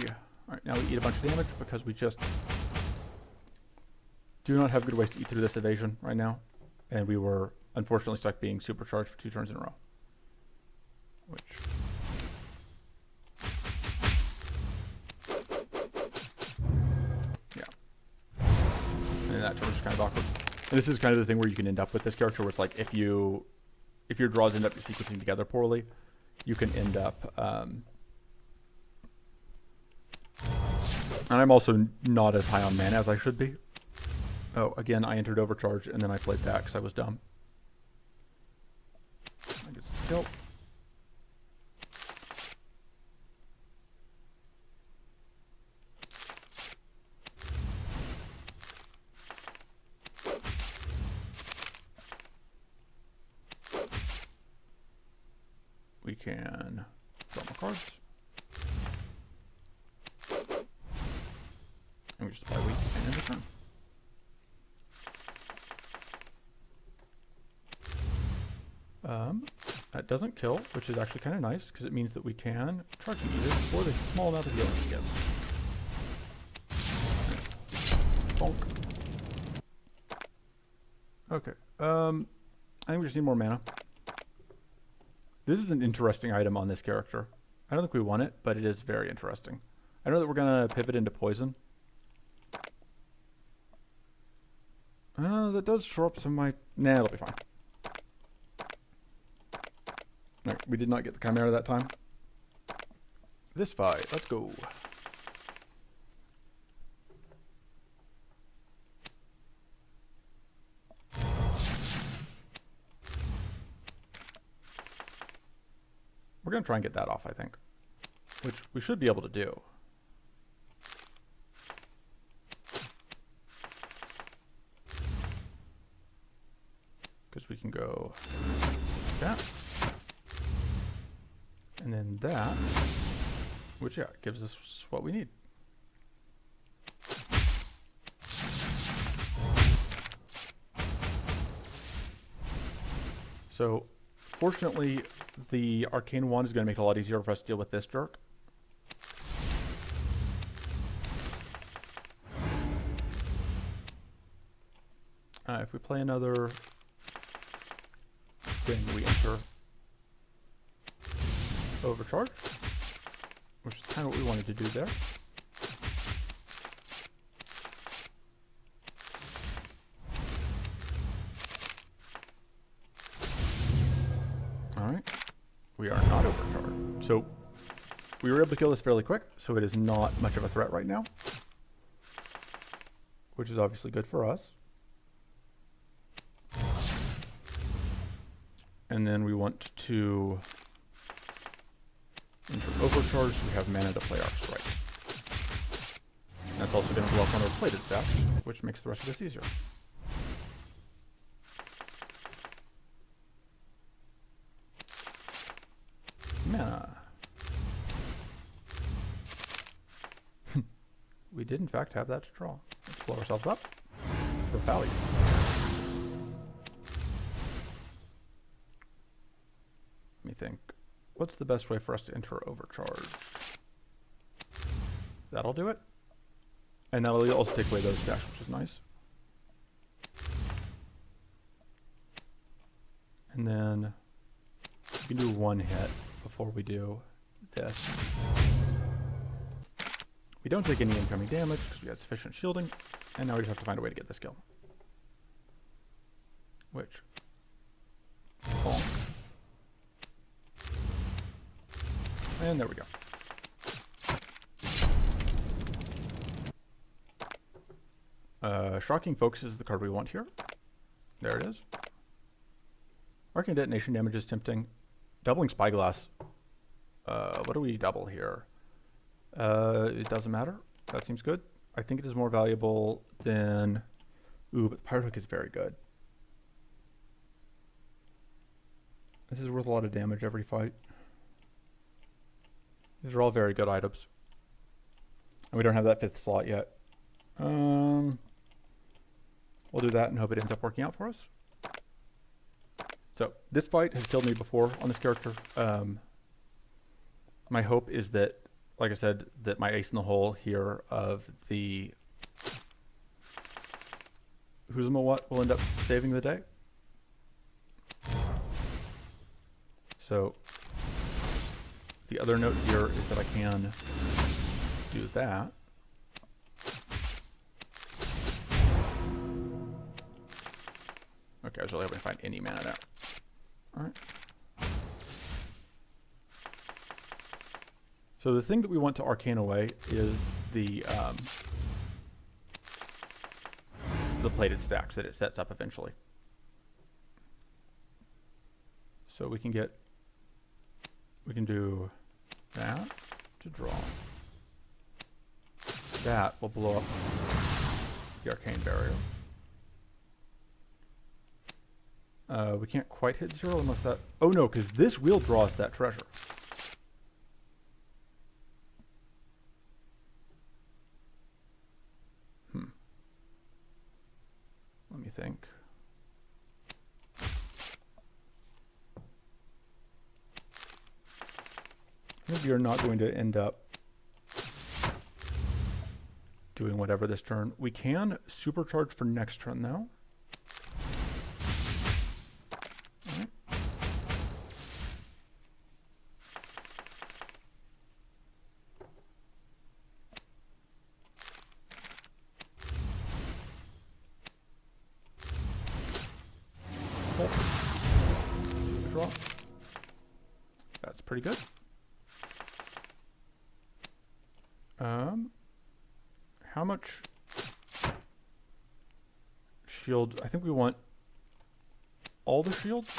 Alright, now we eat a bunch of damage because we just do not have good ways to eat through this evasion right now. And we were unfortunately stuck being supercharged for 2 turns in a row. Which... yeah. And that turn was kind of awkward. And this is kind of the thing where you can end up with this character where it's like if your draws end up sequencing together poorly, you can end up And I'm also not as high on mana as I should be. Oh, again, I entered Overcharge, and then I played that because I was dumb. I get skill. We can draw more cards. And we just play weak and end the turn. That doesn't kill, which is actually kind of nice because it means that we can charge Edith for the small amount of healing it gives. Bonk. Okay. I think we just need more mana. This is an interesting item on this character. I don't think we want it, but it is very interesting. I know that we're going to pivot into poison. That does shore up some of my... Nah, it'll be fine. No, we did not get the Chimera that time. This fight, let's go. We're going to try and get that off, I think. Which we should be able to do. Because we can go that. And then that. Which, yeah, gives us what we need. So, fortunately, the Arcane Wand is going to make it a lot easier for us to deal with this jerk. If we play another thing, we enter Overcharge, which is kind of what we wanted to do there. Alright, we are not overcharged. So, we were able to kill this fairly quick, so it is not much of a threat right now. Which is obviously good for us. And then we want to enter Overcharge, so we have mana to play our strike. And that's also going to block one of our plated stacks, which makes the rest of this easier. Mana. We did in fact have that to draw. Let's blow ourselves up for value. Let me think. What's the best way for us to enter Overcharge? That'll do it. And that'll also take away those stacks, which is nice. And then we can do one hit before we do this. We don't take any incoming damage because we have sufficient shielding. And now we just have to find a way to get this kill. Which... bonk. And there we go. Shocking Focus is the card we want here. There it is. Arcane Detonation damage is tempting. Doubling Spyglass. What do we double here? It doesn't matter. That seems good. I think it is more valuable than... Ooh, but Pirate Hook is very good. This is worth a lot of damage every fight. These are all very good items. And we don't have that 5th slot yet. We'll do that and hope it ends up working out for us. So, this fight has killed me before on this character. My hope is that, like I said, that my ace in the hole here of the v5001 will end up saving the day. So, the other note here is that I can do that. Okay, I was really hoping to find any mana there. Alright. So the thing that we want to arcane away is the plated stacks that it sets up eventually. So we can do that to draw. That will blow up the arcane barrier. We can't quite hit 0 unless that... Oh no, because this will draw us that treasure. Let me think. Maybe you're not going to end up doing whatever this turn. We can supercharge for next turn though. Draw. That's pretty good. How much shield? I think we want all the shields.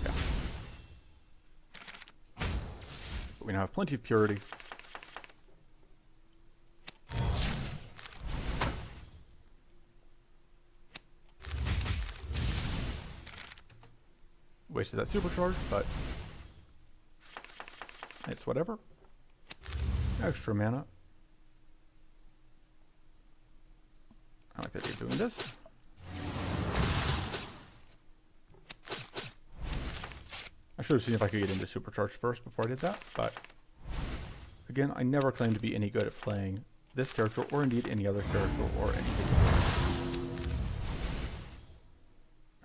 Yeah. But we now have plenty of purity. Wasted that supercharge, but it's whatever. Extra mana. I like the idea of doing this. I should have seen if I could get into supercharge first before I did that, but again, I never claim to be any good at playing this character or indeed any other character or anything.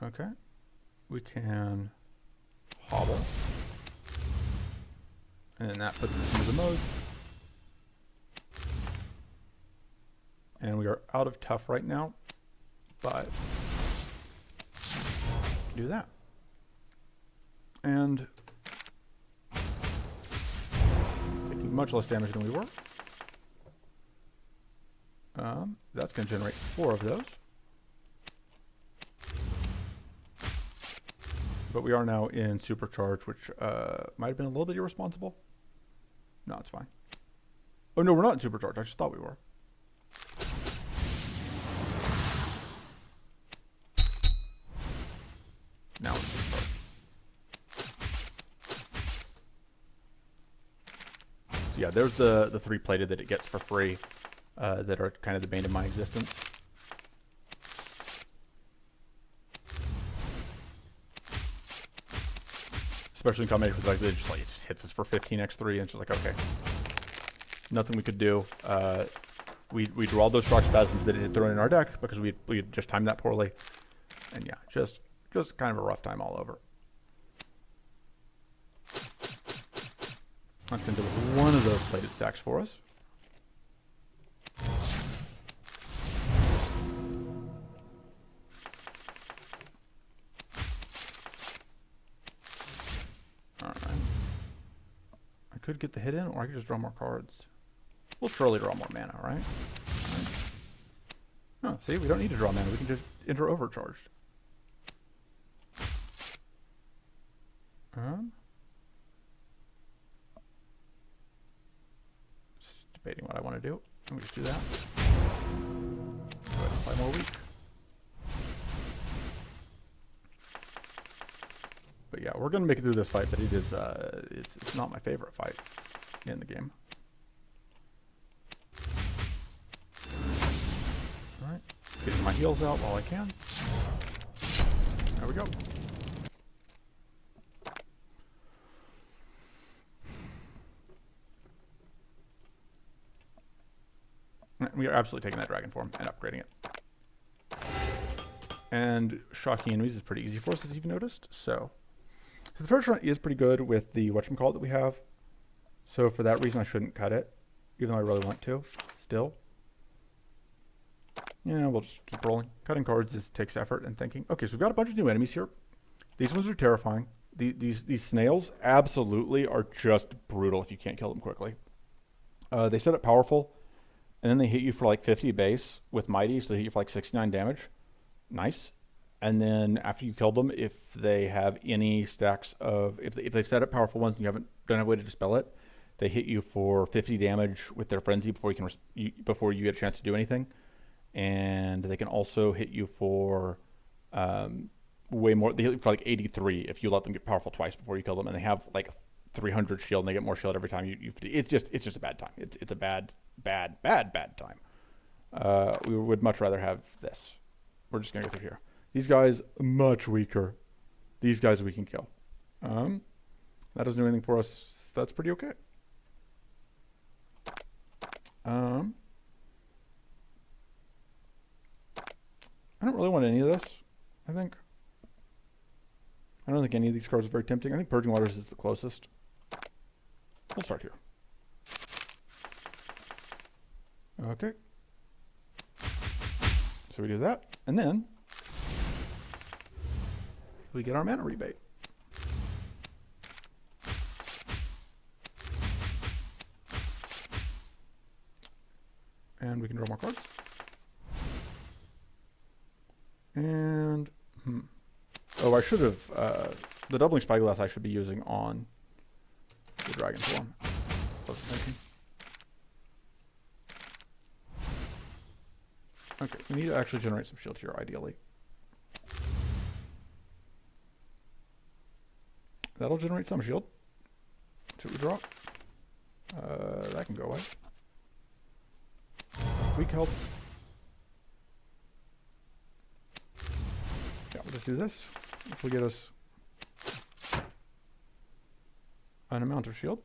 Okay. We can hobble. And then that puts us into the mode. And we are out of tough right now, but do that. And taking much less damage than we were. That's going to generate 4 of those. But we are now in supercharge, which might have been a little bit irresponsible. No, it's fine. Oh no, we're not in supercharge. I just thought we were. Now it's supercharged. So yeah, there's the 3 plated that it gets for free that are kind of the bane of my existence. Especially in combination with like it just hits us for 15x3 and it's just like, okay, nothing we could do. We draw those shock spasms that it had thrown in our deck because we had just timed that poorly, and yeah, just kind of a rough time all over. That's gonna do one of those plated stacks for us. Could get the hit in, or I could just draw more cards. We'll surely draw more mana, right? Oh, see, we don't need to draw mana. We can just enter overcharged. Just debating what I want to do. Let me just do that. Go ahead and play more weak. But yeah, we're gonna make it through this fight, but it is it's not my favorite fight in the game. All right, getting my heals out while I can. There we go. We are absolutely taking that dragon form and upgrading it. And shocking enemies is pretty easy for us, as you've noticed. So the first run is pretty good with the whatchamacallit that we have. So for that reason, I shouldn't cut it, even though I really want to, still. Yeah, we'll just keep rolling. Cutting cards takes effort and thinking. Okay, so we've got a bunch of new enemies here. These ones are terrifying. These snails absolutely are just brutal if you can't kill them quickly. They set it powerful, and then they hit you for like 50 base with Mighty, so they hit you for like 69 damage. Nice. And then after you killed them, if they have any stacks of, if they've set up powerful ones and you don't have a way to dispel it, they hit you for 50 damage with their frenzy before before you get a chance to do anything. And they can also hit you for way more. They hit you for like 83 if you let them get powerful twice before you kill them, and they have like 300 shield and they get more shield every time you it's just a bad time. It's a bad time. We would much rather have this. We're just gonna go through here. These guys much weaker. These guys we can kill. That doesn't do anything for us. That's pretty okay. I don't really want any of this, I think. I don't think any of these cards are very tempting. I think Purging Waters is the closest. We'll start here. Okay. So we do that, and then we get our mana rebate. And we can draw more cards. And, oh, I should have, the Doubling Spyglass I should be using on the Dragon form. Okay, we need to actually generate some shield here, ideally. That'll generate some shield. See what we draw. That can go away. Weak helps. Yeah, we'll just do this. Which will get us an amount of shield.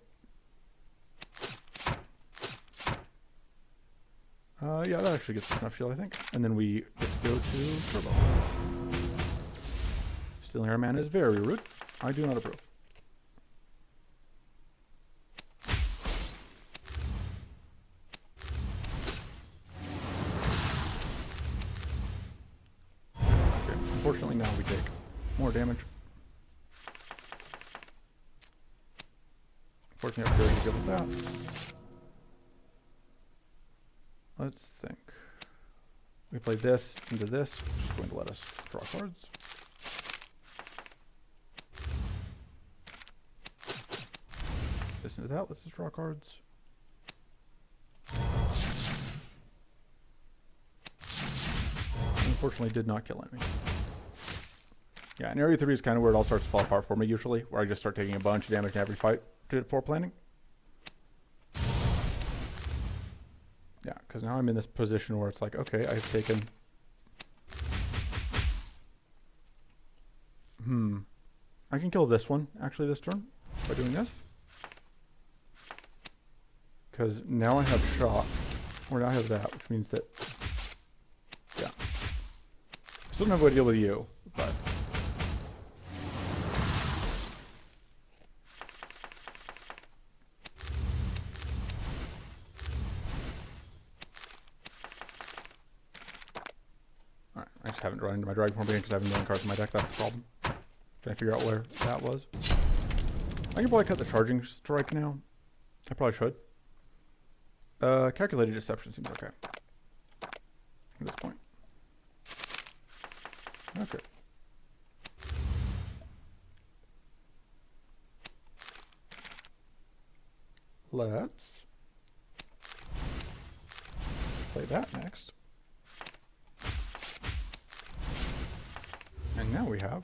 Yeah, that actually gets us enough shield, I think. And then we get to go to Turbo. Stealing our mana is very rude. I do not approve. Okay, unfortunately now we take more damage. Unfortunately, I'm very good with that. Let's think. We play this into this, which is going to let us draw cards. This into that lets us draw cards. Unfortunately, did not kill enemy. Yeah, and Area 3 is kind of where it all starts to fall apart for me usually, where I just start taking a bunch of damage in every fight for planning. Yeah, because now I'm in this position where it's like, okay, I've taken... I can kill this one, actually, this turn, by doing this. Because now I have shock, or now I have that, which means that... Yeah. I still don't have a way to deal with you, but... I just haven't drawn into my Dragon form again because I have a million cards in my deck. That's the problem. Trying to figure out where that was. I can probably cut the Charging Strike now. I probably should. Calculated Deception seems okay at this point. Okay. Let's play that next. And now we have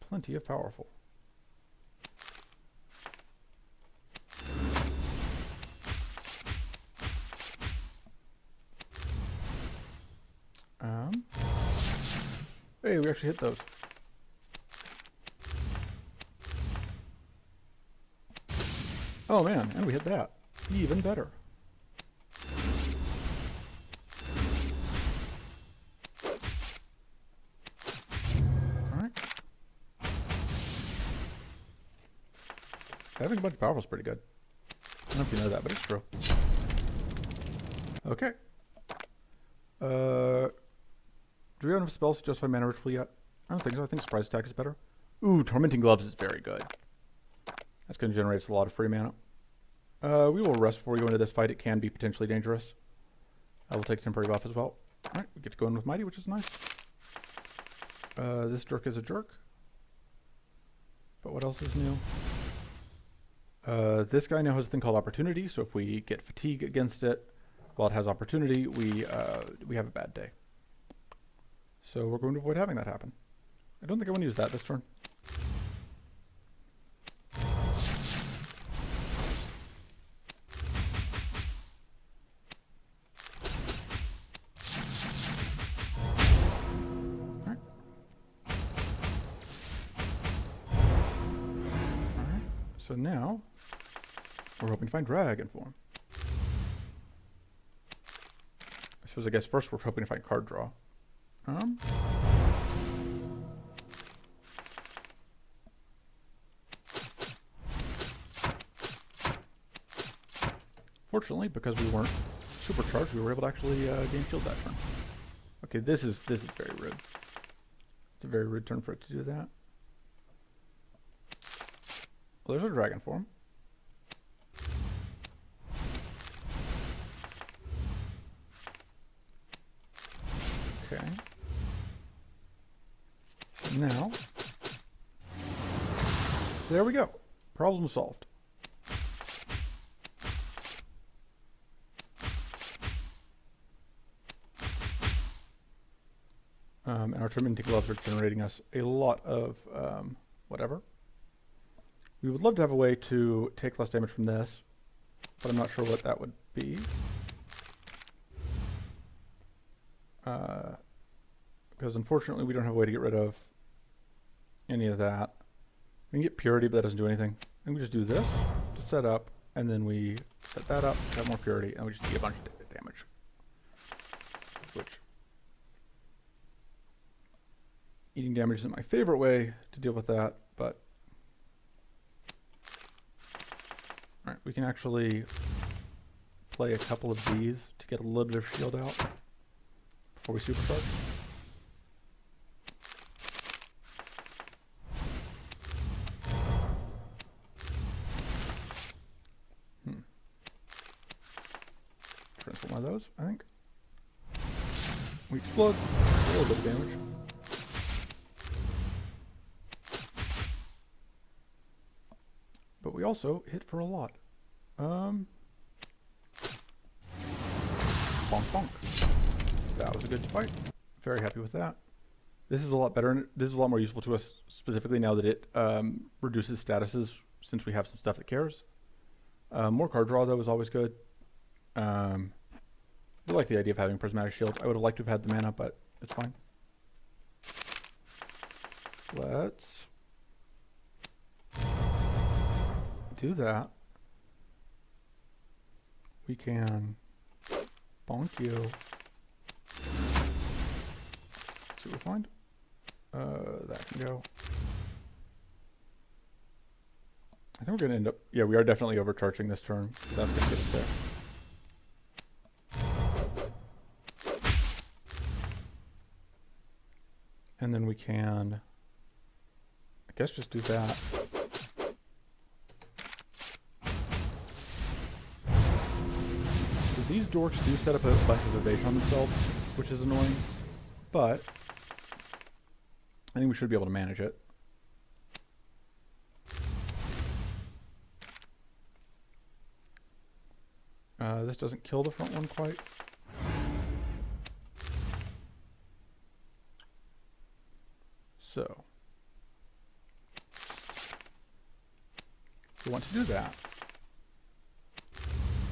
plenty of powerful. Hey, we actually hit those. Oh man, and we hit that. Even better. Having a bunch of powerful is pretty good. I don't know if you know that, but it's true. Okay. Do we have enough spells to justify mana ritual yet? I don't think so. I think Surprise Attack is better. Ooh, Tormenting Gloves is very good. That's going to generate us a lot of free mana. We will rest before we go into this fight. It can be potentially dangerous. I will take a temporary buff as well. Alright, we get to go in with Mighty, which is nice. This jerk is a jerk. But what else is new? This guy now has a thing called Opportunity, so if we get Fatigue against it, while it has Opportunity, we have a bad day. So we're going to avoid having that happen. I don't think I want to use that this turn. So now, we're hoping to find Dragon form. I guess first we're hoping to find card draw. Fortunately, because we weren't supercharged, we were able to actually gain shield that turn. Okay, this is very rude. It's a very rude turn for it to do that. Well, there's a dragon form. Okay. So now, there we go. Problem solved. And our tormenting gloves are generating us a lot of whatever. We would love to have a way to take less damage from this, but I'm not sure what that would be. Because unfortunately we don't have a way to get rid of any of that. We can get Purity, but that doesn't do anything. And we just do this to set up, and then we set that up to have more Purity, and we just get a bunch of damage. Which, eating damage isn't my favorite way to deal with that, but alright, we can actually play a couple of these to get a little bit of shield out before we supercharge. Transfer one of those, I think. We explode, a little bit of damage. But we also hit for a lot. Bonk bonk. That was a good fight. Very happy with that. This is a lot better. This is a lot more useful to us specifically now that it reduces statuses since we have some stuff that cares. More card draw though is always good. I like the idea of having Prismatic Shield. I would have liked to have had the mana, but it's fine. Let's do that. We can bonk you. See what we find. That can go. I think we're going to end up... Yeah, we are definitely overcharging this turn. So that's going to get us there. And then we can, I guess, just do that. So these dorks do set up a bunch of evasion on themselves, which is annoying, but I think we should be able to manage it. This doesn't kill the front one quite. So, we want to do that.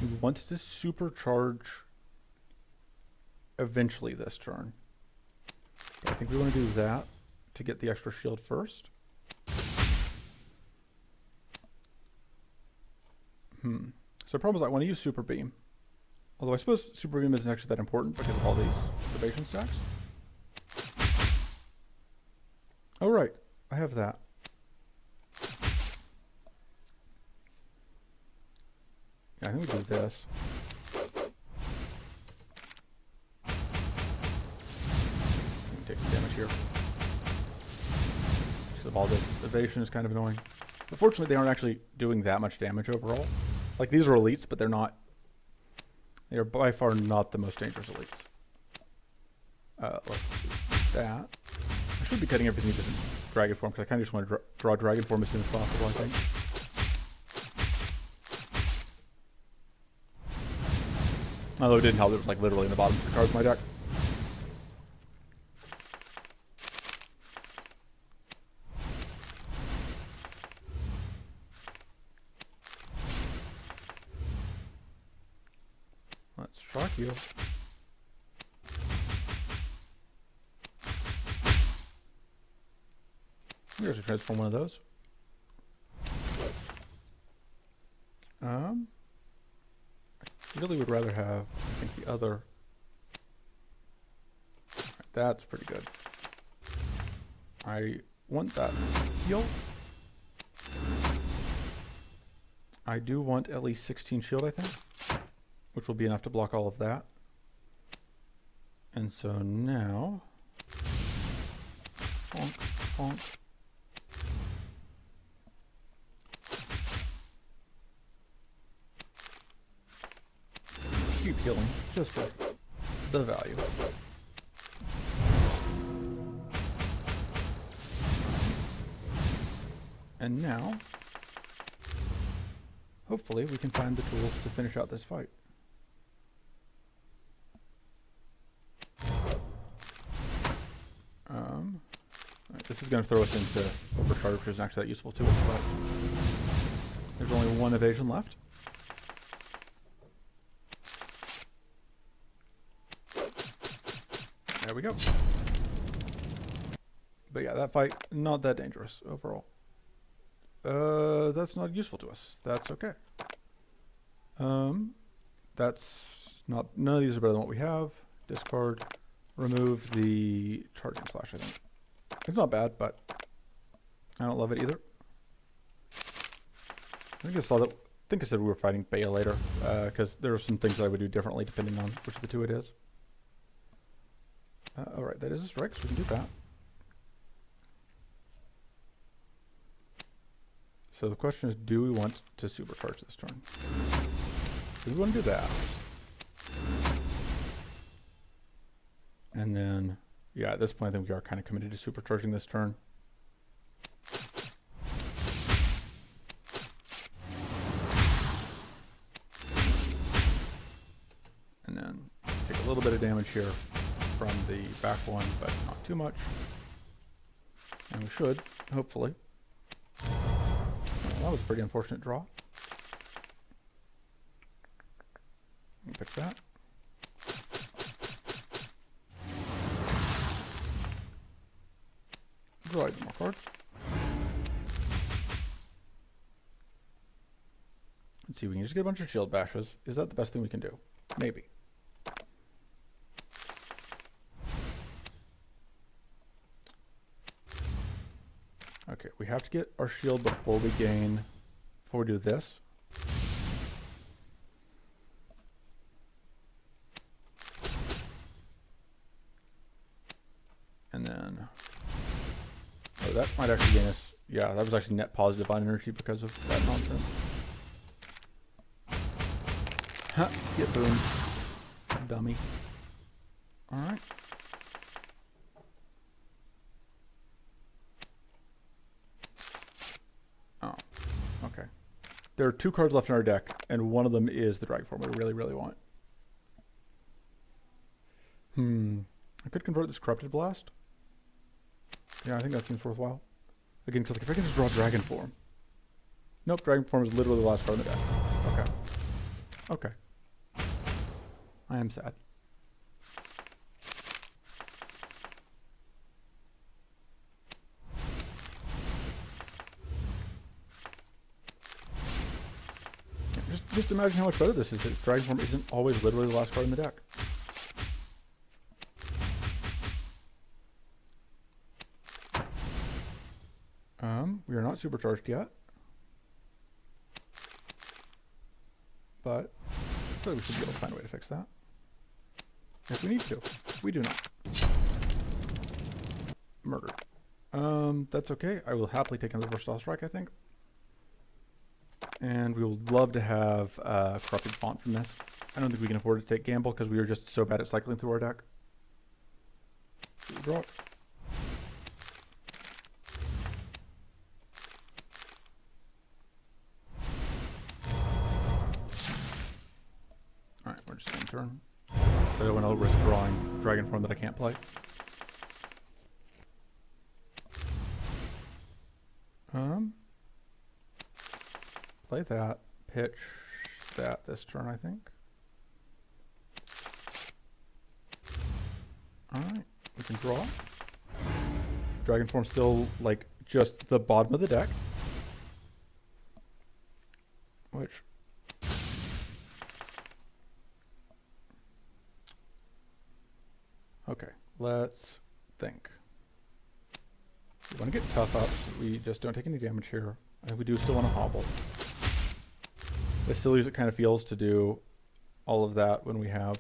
We want to supercharge eventually this turn. But I think we want to do that to get the extra shield first. So the problem is I want to use Super Beam. Although I suppose Super Beam isn't actually that important because of all these evasion stacks. Oh right, I have that. Yeah, I think we do this. We can take some damage here. Because of all this evasion is kind of annoying. But fortunately they aren't actually doing that much damage overall. Like, these are elites, but they're not. They are by far not the most dangerous elites. Let's do that. I should be cutting everything into dragon form because I kind of just want to draw dragon form as soon as possible, I think. Although it didn't help, it was like literally in the bottom of the cards of my deck. Let's shock you. Here's a transform one of those. I really would rather have, I think, the other. Right, that's pretty good. I want that heal. I do want at least 16 shield, I think, which will be enough to block all of that. And so now, bonk, bonk. Keep healing, just for the value. And now, hopefully we can find the tools to finish out this fight. Right, this is going to throw us into overcharge, which isn't actually that useful to us, but there's only one evasion left. There we go. But yeah, that fight, not that dangerous overall. That's not useful to us. That's okay. That's not, none of these are better than what we have. Discard, remove the charging slash, I think. It's not bad, but I don't love it either. I think I saw that, I think I said we were fighting Bea later, because there are some things that I would do differently depending on which of the two it is. Alright, that is a strike, so we can do that. So the question is, do we want to supercharge this turn? Do we want to do that? And then, yeah, at this point I think we are kind of committed to supercharging this turn. And then take a little bit of damage here from the back one, but not too much. And we should, hopefully. Well, that was a pretty unfortunate draw. Pick that. Draw even more cards. Let's see, we can just get a bunch of shield bashes. Is that the best thing we can do? Maybe. Okay, we have to get our shield before we do this. And then, oh, that might actually gain us, yeah, that was actually net positive on energy because of that nonsense. Ha, get boomed, dummy. Alright. Oh, okay. There are 2 cards left in our deck, and one of them is the Dragon Form we really, really want. I could convert this Corrupted Blast. Yeah, I think that seems worthwhile. Again, because like, if I can just draw Dragon Form. Nope, Dragon Form is literally the last card in the deck. Okay. Okay. I am sad. Just imagine how much better this is. That Dragon Form isn't always literally the last card in the deck. We are not supercharged yet. But I feel like we should be able to find a way to fix that. If we need to. We do not. Murdered. That's okay. I will happily take another Versatile Strike, I think. And we would love to have corrupted font from this. I don't think we can afford to take gamble because we are just so bad at cycling through our deck. Draw. Alright, we're just going to turn. So I don't want to risk drawing dragon form that I can't play. Play that, pitch that this turn, I think. Alright, we can draw. Dragon form still like just the bottom of the deck. Which okay, let's think. We want to get tough up so we just don't take any damage here. I think we do still want to hobble. As silly as it kind of feels to do all of that when we have...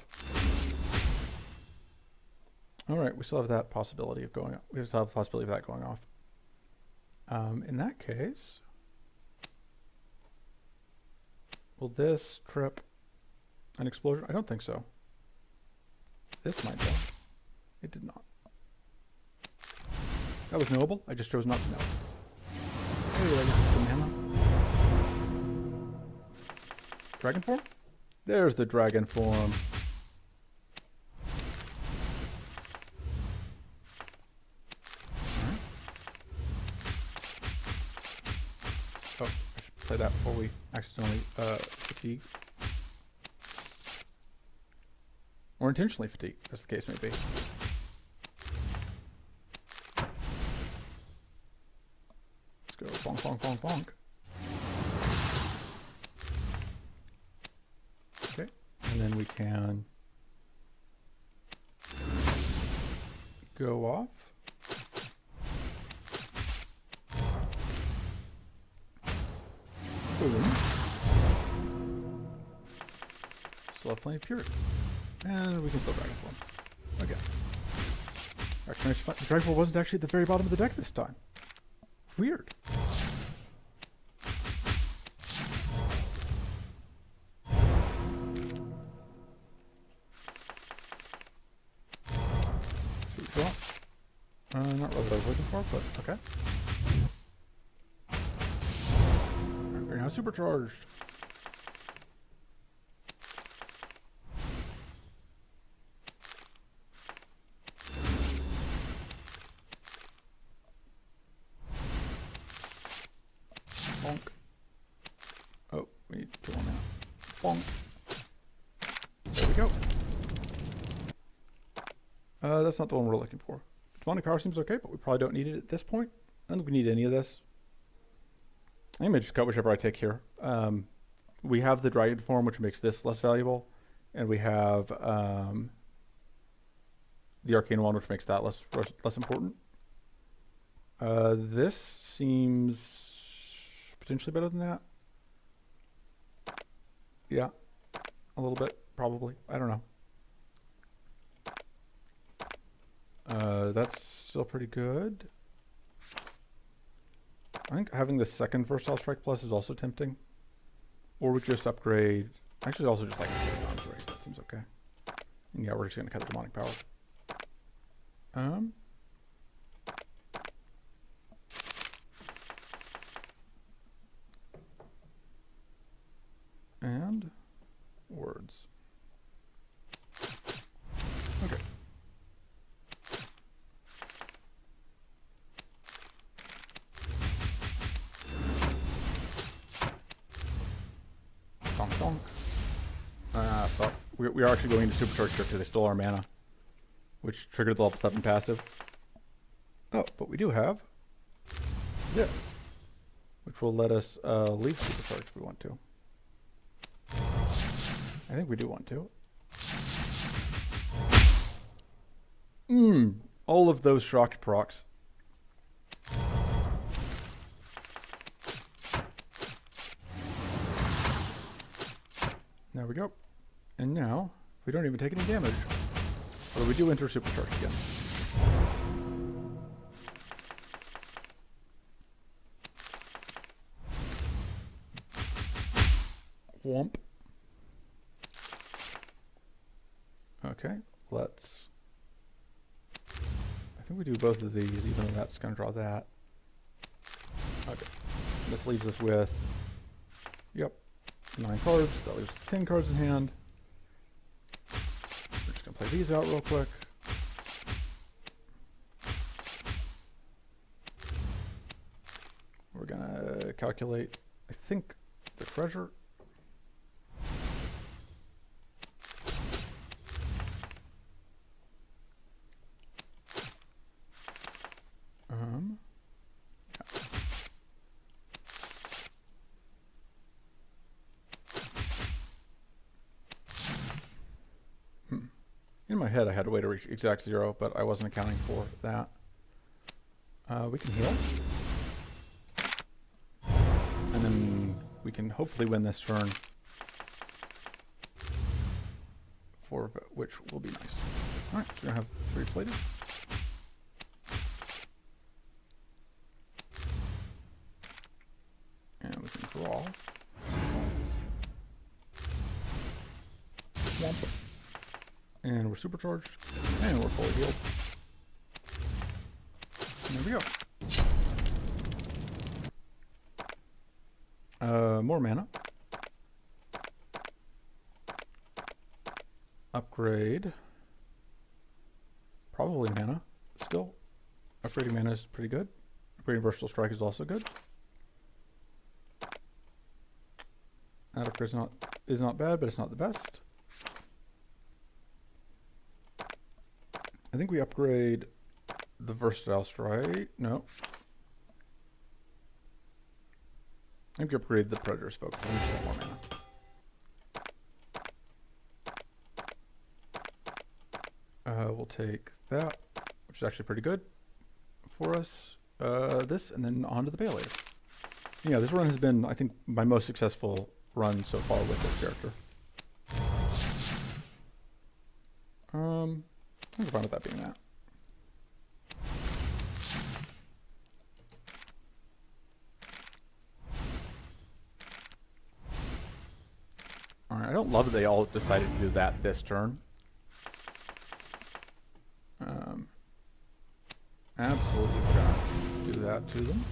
Alright, we still have that possibility of going... We still have the possibility of that going off. In that case... Will this trip an explosion? I don't think so. This might go. It did not. That was knowable. I just chose not to know. Hey, I guess the mana. Dragon form? There's the dragon form. Right. Oh, I should play that before we accidentally fatigue. Or intentionally fatigue, as the case may be. Let's go bonk, bonk, bonk, bonk. Okay, and then we can go off. Boom. Still have plenty of purity. And we can still dragon form. Again. Actually, the dragon form wasn't actually at the very bottom of the deck this time. Weird. Not really what I was looking for, but okay. Alright, we're now supercharged. Bonk. Oh, we need 2 more now. Bonk. There we go. That's not the one we're looking for. Demonic power seems okay, but we probably don't need it at this point. I don't think we need any of this. I may just cut whichever I take here. We have the dragon form, which makes this less valuable, and we have the arcane one, which makes that less important. This seems potentially better than that. Yeah, a little bit, probably. I don't know. That's still pretty good. I think having the second Versatile Strike Plus is also tempting. Or we just upgrade... Actually, also just like Arm's Race. That seems okay. And yeah, we're just going to cut the demonic power. And words. Okay. Donk donk. So we are actually going into supercharge here because they stole our mana, which triggered the level 7 passive. Oh, but we do have this, which will let us leave supercharge if we want to. I think we do want to. All of those shock procs. There we go. And now, we don't even take any damage. Although we do enter supercharge again. Whomp. Okay, let's... I think we do both of these, even though that's going to draw that. Okay, this leaves us with, yep, 9 cards. That leaves 10 cards in hand. We're just going to play these out real quick. We're going to calculate, I think, the treasure. In my head, I had a way to reach exact 0, but I wasn't accounting for that. We can heal. And then we can hopefully win this turn, which will be nice. Alright, so we're going to have 3 plated. And we can draw. Womp. And we're supercharged, and we're fully healed. And there we go. More mana. Upgrade. Probably mana. Still, upgrading mana is pretty good. Upgrading Versatile Strike is also good. That upgrade is not bad, but it's not the best. I think we upgrade the Versatile Strike. No. I think we upgrade the Predator's Focus. I need more mana. We'll take that, which is actually pretty good for us. This, and then on to the Bailey. Yeah, this run has been, I think, my most successful run so far with this character. I'm fine with that being that. Alright, I don't love that they all decided to do that this turn. Absolutely gonna do that to them.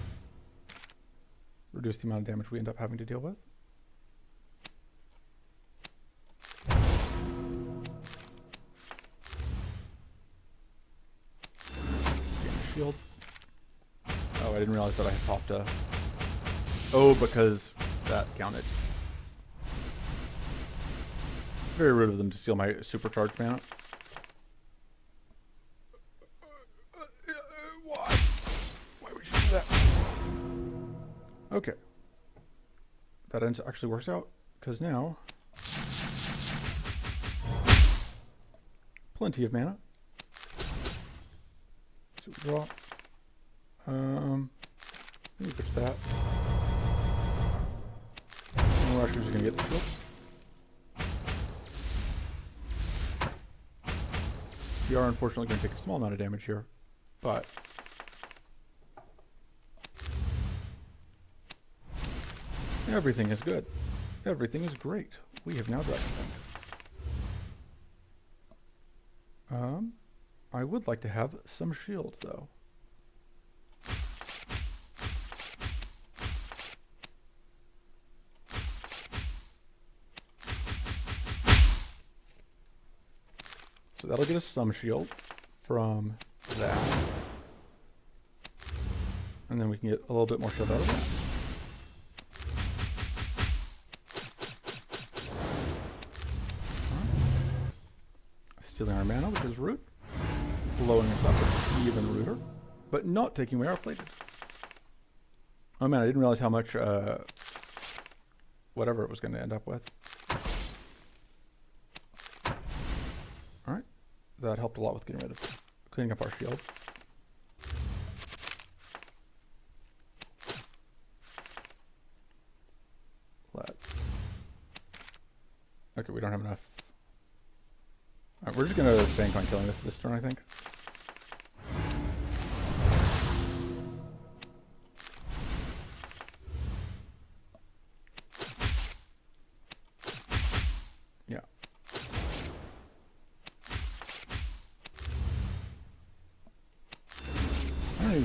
Reduce the amount of damage we end up having to deal with. Shield. Oh, I didn't realize that I had popped a... Oh, because that counted. It's very rude of them to steal my supercharged mana. Why? Why would you do that? Okay. That actually works out, because now... Plenty of mana. Super draw. Let me fix that. No rushers are going to get the shield. We are unfortunately going to take a small amount of damage here, but everything is good. Everything is great. We have now Dragon Tongue. I would like to have some shield, though. So that'll get us some shield from that. And then we can get a little bit more shield out of that. Stealing our mana, which is rude. Blowing us up is even ruder, but not taking away our plated. Oh man, I didn't realize how much whatever it was going to end up with. Alright, that helped a lot with cleaning up our shield. Okay, we don't have enough. Alright, we're just going to bank on killing this turn, I think.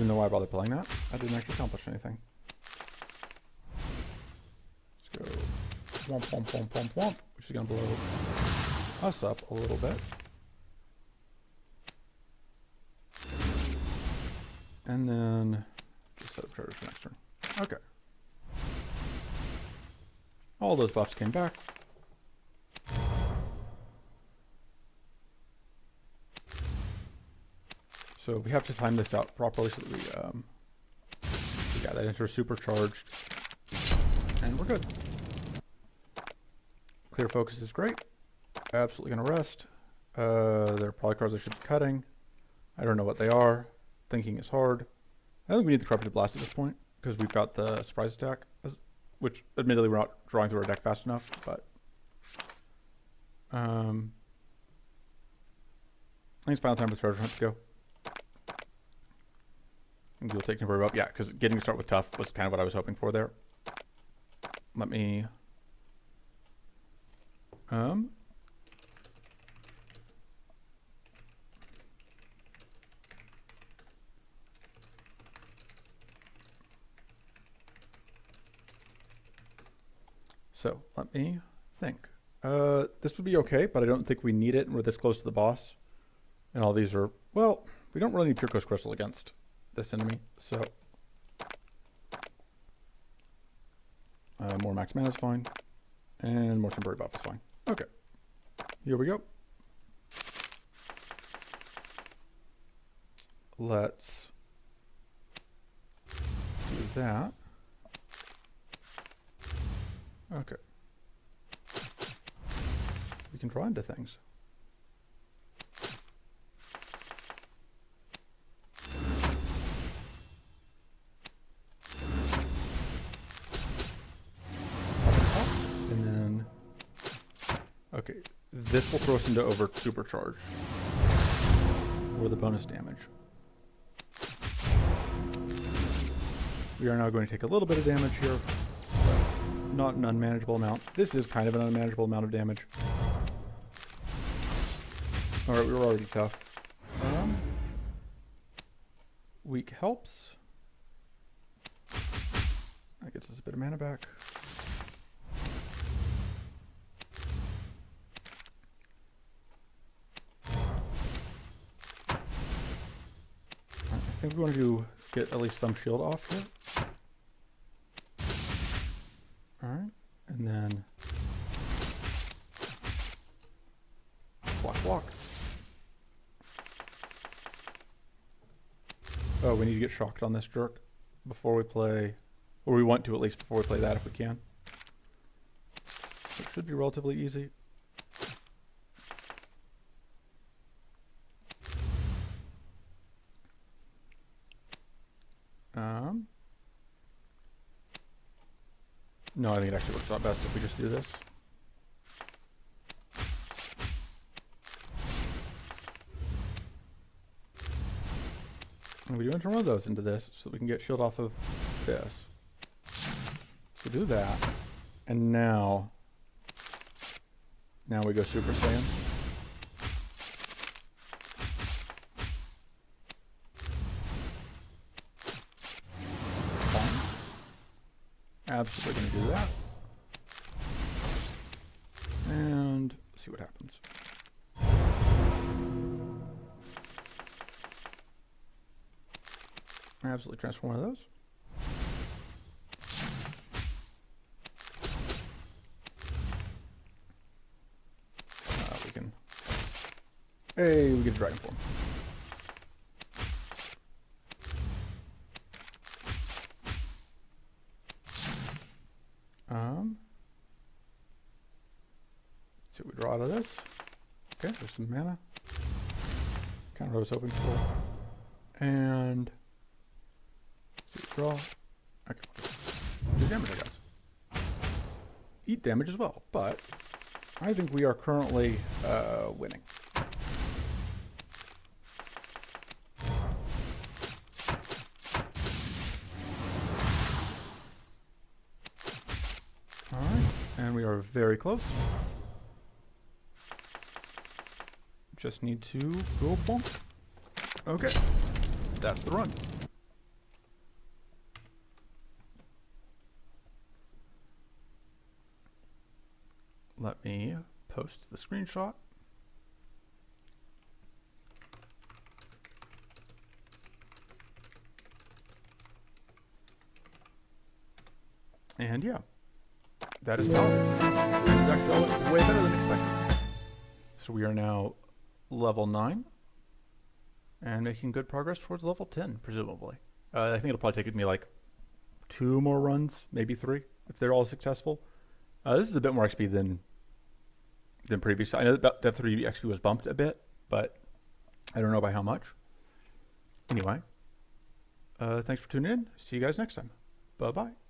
even know why I bothered playing that. I didn't actually accomplish anything. Let's go womp, womp, womp, womp, womp, which is going to blow us up a little bit. And then just set up charges for next turn. Okay. All those buffs came back. So we have to time this out properly so that we got that enter supercharged. And we're good. Clear focus is great. Absolutely gonna rest. There are probably cards I should be cutting. I don't know what they are. Thinking is hard. I think we need the Corrupted Blast at this point because we've got the surprise attack, which admittedly we're not drawing through our deck fast enough, but I think it's final time for the treasure hunt to go. And we'll take temporary up. Yeah, because getting to start with tough was kind of what I was hoping for there. Let me so let me think. This would be okay, but I don't think we need it. We're this close to the boss. And all these are, well, we don't really need Pure Coast Crystal against this enemy, so more max mana is fine, and more temporary buff is fine. Okay, here we go. Let's do that. Okay. We can draw into things. And then, okay, this will throw us into over supercharge for the bonus damage. We are now going to take a little bit of damage here. Not an unmanageable amount. This is kind of an unmanageable amount of damage. Alright, we were already tough. Weak helps. That gets us a bit of mana back. I think we want to get at least some shield off here. Alright, and then block, block. Oh, we need to get shocked on this jerk before we play, or we want to at least before we play that if we can. It should be relatively easy. No, I think it actually works out best if we just do this. And we do enter one of those into this so that we can get shield off of this. So do that. And now we go Super Saiyan. Absolutely going to do that. And see what happens. Absolutely transform one of those. We can. Hey, we get a dragon form. Let's see what we draw out of this. Okay, there's some mana. Kind of what I was hoping for. And let's see what we draw. Okay, do damage, I guess. Eat damage as well, but I think we are currently winning. Alright, and we are very close. Just need to go bonk. Okay, that's the run. Let me post the screenshot. And yeah, that is Paladin. And it's actually way better than expected. So we are now level 9 and making good progress towards level 10, presumably. I think it'll probably take me like 2 more runs, maybe 3, if they're all successful. This is a bit more XP than previous. I know that Dev 3 XP was bumped a bit, but I don't know by how much. Anyway, thanks for tuning in. See you guys next time. Bye-bye.